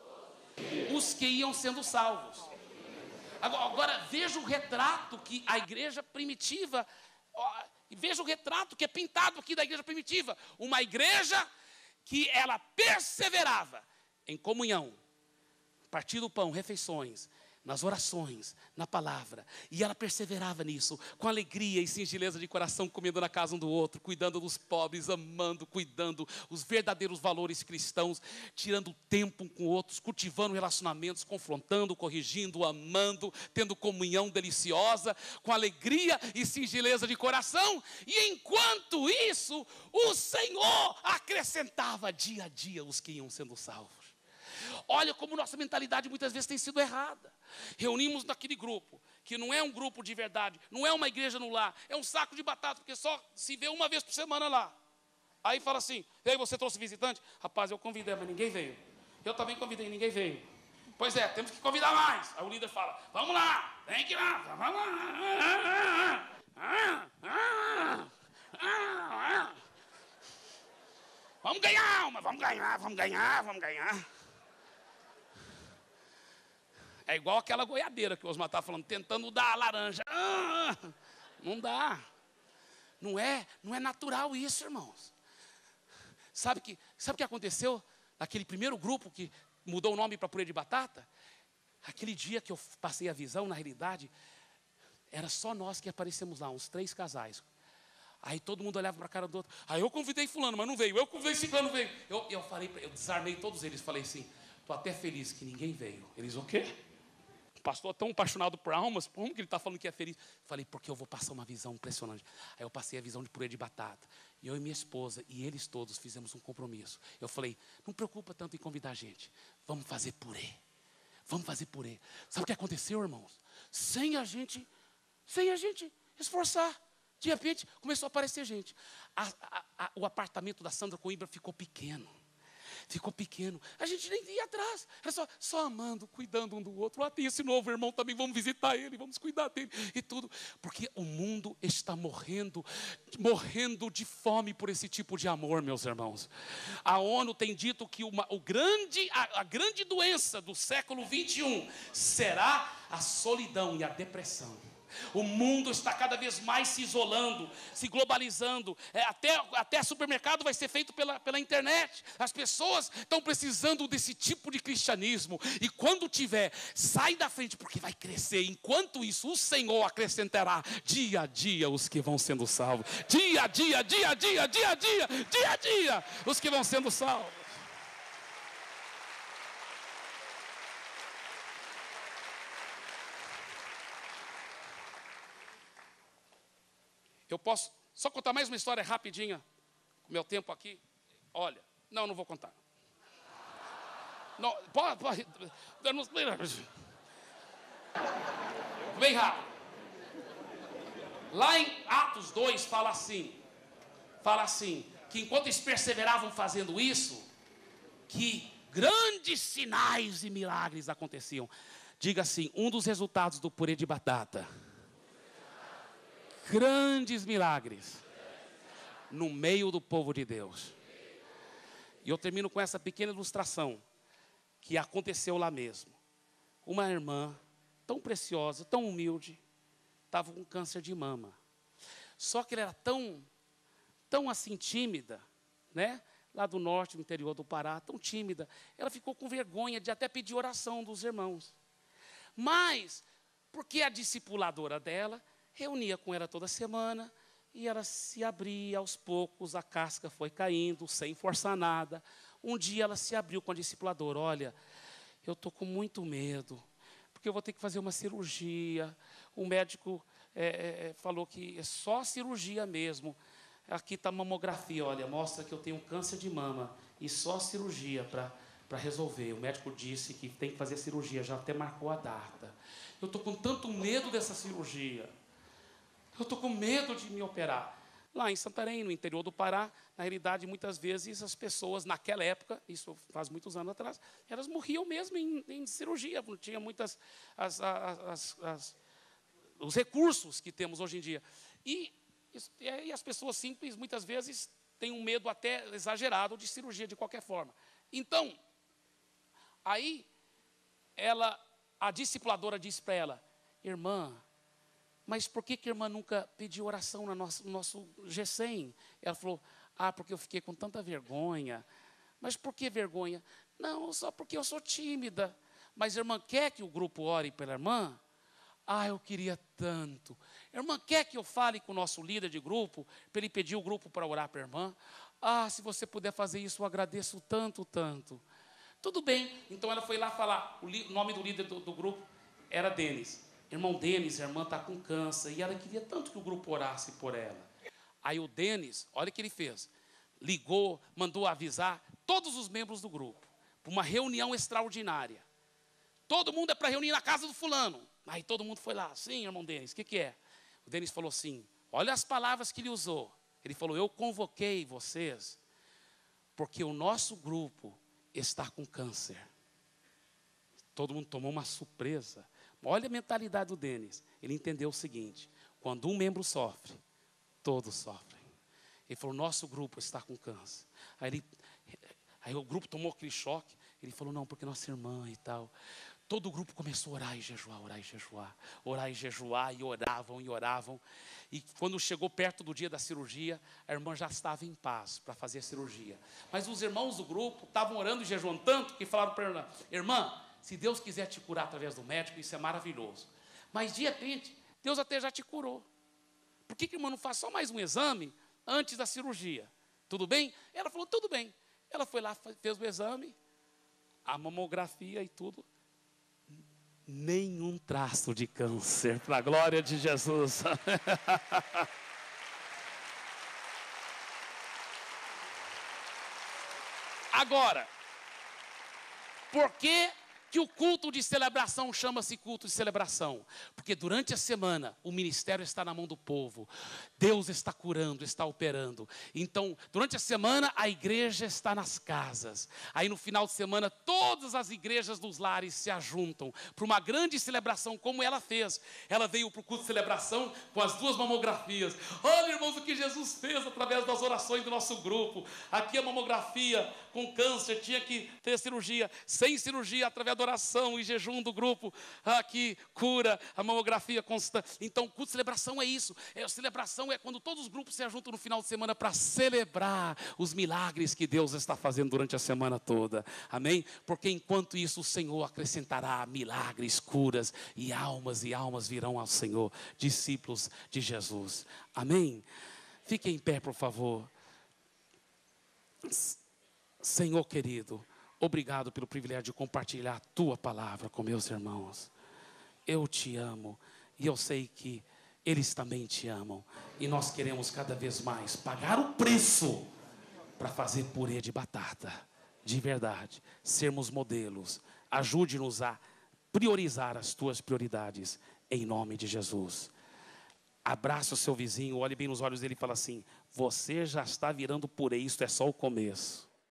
Os que iam sendo salvos. Agora veja o retrato que a igreja primitiva... Veja o retrato que é pintado aqui da igreja primitiva. Uma igreja que ela perseverava em comunhão, partindo o pão, refeições, nas orações, na palavra. E ela perseverava nisso, com alegria e singeleza de coração, comendo na casa um do outro, cuidando dos pobres, amando, cuidando os verdadeiros valores cristãos, tirando tempo um com outros, cultivando relacionamentos, confrontando, corrigindo, amando, tendo comunhão deliciosa, com alegria e singeleza de coração. E enquanto isso, o Senhor acrescentava dia a dia os que iam sendo salvos. Olha como nossa mentalidade muitas vezes tem sido errada. Reunimos naquele grupo, que não é um grupo de verdade, não é uma igreja no lar, é um saco de batata, porque só se vê uma vez por semana lá. Aí fala assim, e aí você trouxe visitante? Rapaz, eu convidei, mas ninguém veio. Eu também convidei, ninguém veio. Pois é, temos que convidar mais. Aí o líder fala, vamos lá, tem que ir lá, vamos lá. Vamos ganhar uma, vamos ganhar. É igual aquela goiabeira que o Osmar está falando, tentando dar a laranja. Não dá. Não é natural isso, irmãos. Sabe o que aconteceu naquele primeiro grupo que mudou o nome para purê de batata? Aquele dia que eu passei a visão, na realidade, era só nós que aparecemos lá, uns 3 casais. Aí todo mundo olhava para a cara do outro. Aí eu convidei fulano, mas não veio. Eu convidei ciclano, não veio. Eu desarmei todos eles. Falei assim, estou até feliz que ninguém veio. Eles, o quê? O pastor tão apaixonado por almas, como que ele está falando que é feliz? Falei, porque eu vou passar uma visão impressionante. Aí eu passei a visão de purê de batata. E eu e minha esposa, e eles todos fizemos um compromisso. Eu falei, não preocupa tanto em convidar a gente. Vamos fazer purê. Vamos fazer purê. Sabe o que aconteceu, irmãos? Sem a gente esforçar. De repente, começou a aparecer gente. O apartamento da Sandra Coimbra ficou pequeno. A gente nem ia atrás. Era só amando, cuidando um do outro. Lá tem esse novo irmão também, vamos visitar ele, vamos cuidar dele e tudo. Porque o mundo está morrendo de fome por esse tipo de amor, meus irmãos. A ONU tem dito que a grande doença do século 21 será a solidão e a depressão. O mundo está cada vez mais se isolando, se globalizando. Até supermercado vai ser feito pela internet. As pessoas estão precisando desse tipo de cristianismo. E quando tiver, sai da frente, porque vai crescer. Enquanto isso, o Senhor acrescentará dia a dia os que vão sendo salvos. Dia a dia, os que vão sendo salvos. Eu posso só contar mais uma história rapidinha, com o meu tempo aqui. Olha, não vou contar. Não, pode. Bem rápido. Lá em Atos 2 fala assim, que enquanto eles perseveravam fazendo isso, que grandes sinais e milagres aconteciam. Diga assim, um dos resultados do purê de batata. Grandes milagres no meio do povo de Deus. E eu termino com essa pequena ilustração que aconteceu lá mesmo. Uma irmã tão preciosa, tão humilde, estava com câncer de mama. Só que ela era tão assim tímida, né? Lá do norte, no interior do Pará, tão tímida. Ela ficou com vergonha de até pedir oração dos irmãos. Mas, porque a discipuladora dela reunia com ela toda semana e ela se abria aos poucos, a casca foi caindo, sem forçar nada. Um dia ela se abriu com a discipuladora, olha, eu estou com muito medo, porque eu vou ter que fazer uma cirurgia. O médico falou que é só cirurgia mesmo. Aqui está a mamografia, olha, mostra que eu tenho câncer de mama e só cirurgia para resolver. O médico disse que tem que fazer cirurgia, já até marcou a data. Eu estou com tanto medo dessa cirurgia. Eu estou com medo de me operar. Lá em Santarém, no interior do Pará, na realidade, muitas vezes as pessoas, naquela época, isso faz muitos anos atrás, elas morriam mesmo em cirurgia, não tinha muitas os recursos que temos hoje em dia. E as pessoas simples, muitas vezes, têm um medo até exagerado de cirurgia, de qualquer forma. Então, aí, a discipuladora disse para ela, irmã, mas por que a irmã nunca pediu oração no nosso G100? Ela falou, porque eu fiquei com tanta vergonha. Mas por que vergonha? Não, só porque eu sou tímida. mas a irmã quer que o grupo ore pela irmã? Ah, eu queria tanto. Irmã, quer que eu fale com o nosso líder de grupo, para ele pedir o grupo para orar para a irmã? Ah, se você puder fazer isso, eu agradeço tanto, tanto. Tudo bem. Então ela foi lá falar. O nome do líder do grupo era Denis. Irmão Denis, a irmã está com câncer. E ela queria tanto que o grupo orasse por ela. Aí o Denis, olha o que ele fez. Ligou, mandou avisar todos os membros do grupo para uma reunião extraordinária. Todo mundo é para reunir na casa do fulano. Aí todo mundo foi lá. Sim, irmão Denis, o que é? O Denis falou assim, olha as palavras que ele usou. Ele falou, eu convoquei vocês porque o nosso grupo está com câncer. Todo mundo tomou uma surpresa. Olha a mentalidade do Denis. Ele entendeu o seguinte, quando um membro sofre, todos sofrem. Ele falou, nosso grupo está com câncer. Aí o grupo tomou aquele choque. Ele falou, não, porque nossa irmã e tal. Todo o grupo começou a orar e jejuar, orar e jejuar. Orar e jejuar, e oravam e oravam. E quando chegou perto do dia da cirurgia, a irmã já estava em paz para fazer a cirurgia. Mas os irmãos do grupo estavam orando e jejuando tanto que falaram para a irmã, irmã, se Deus quiser te curar através do médico, isso é maravilhoso. Mas de repente, Deus até já te curou. Por que a irmã não faz só mais um exame antes da cirurgia? Tudo bem? Ela falou, tudo bem. Ela foi lá, fez o exame, a mamografia e tudo. Nenhum traço de câncer, para a glória de Jesus. Agora, por que o culto de celebração chama-se culto de celebração? Porque durante a semana o ministério está na mão do povo. Deus está curando, está operando. Então, durante a semana a igreja está nas casas. Aí no final de semana todas as igrejas dos lares se ajuntam para uma grande celebração como ela fez. Ela veio para o culto de celebração com as 2 mamografias. Olha, irmãos, o que Jesus fez através das orações do nosso grupo. Aqui a mamografia com câncer tinha que ter cirurgia. Sem cirurgia, através da oração e jejum do grupo. Aqui cura, a mamografia constante. Então, culto de celebração é isso. A celebração é quando todos os grupos se ajuntam no final de semana para celebrar os milagres que Deus está fazendo durante a semana toda. Amém? Porque enquanto isso o Senhor acrescentará milagres, curas e almas virão ao Senhor. Discípulos de Jesus. Amém? Fiquem em pé, por favor. Senhor querido, obrigado pelo privilégio de compartilhar a Tua palavra com meus irmãos. Eu te amo e eu sei que eles também te amam. E nós queremos cada vez mais pagar o preço para fazer purê de batata, de verdade, sermos modelos. Ajude-nos a priorizar as Tuas prioridades, em nome de Jesus. Abraça o seu vizinho, olhe bem nos olhos dele e fala assim, você já está virando purê, isto é só o começo.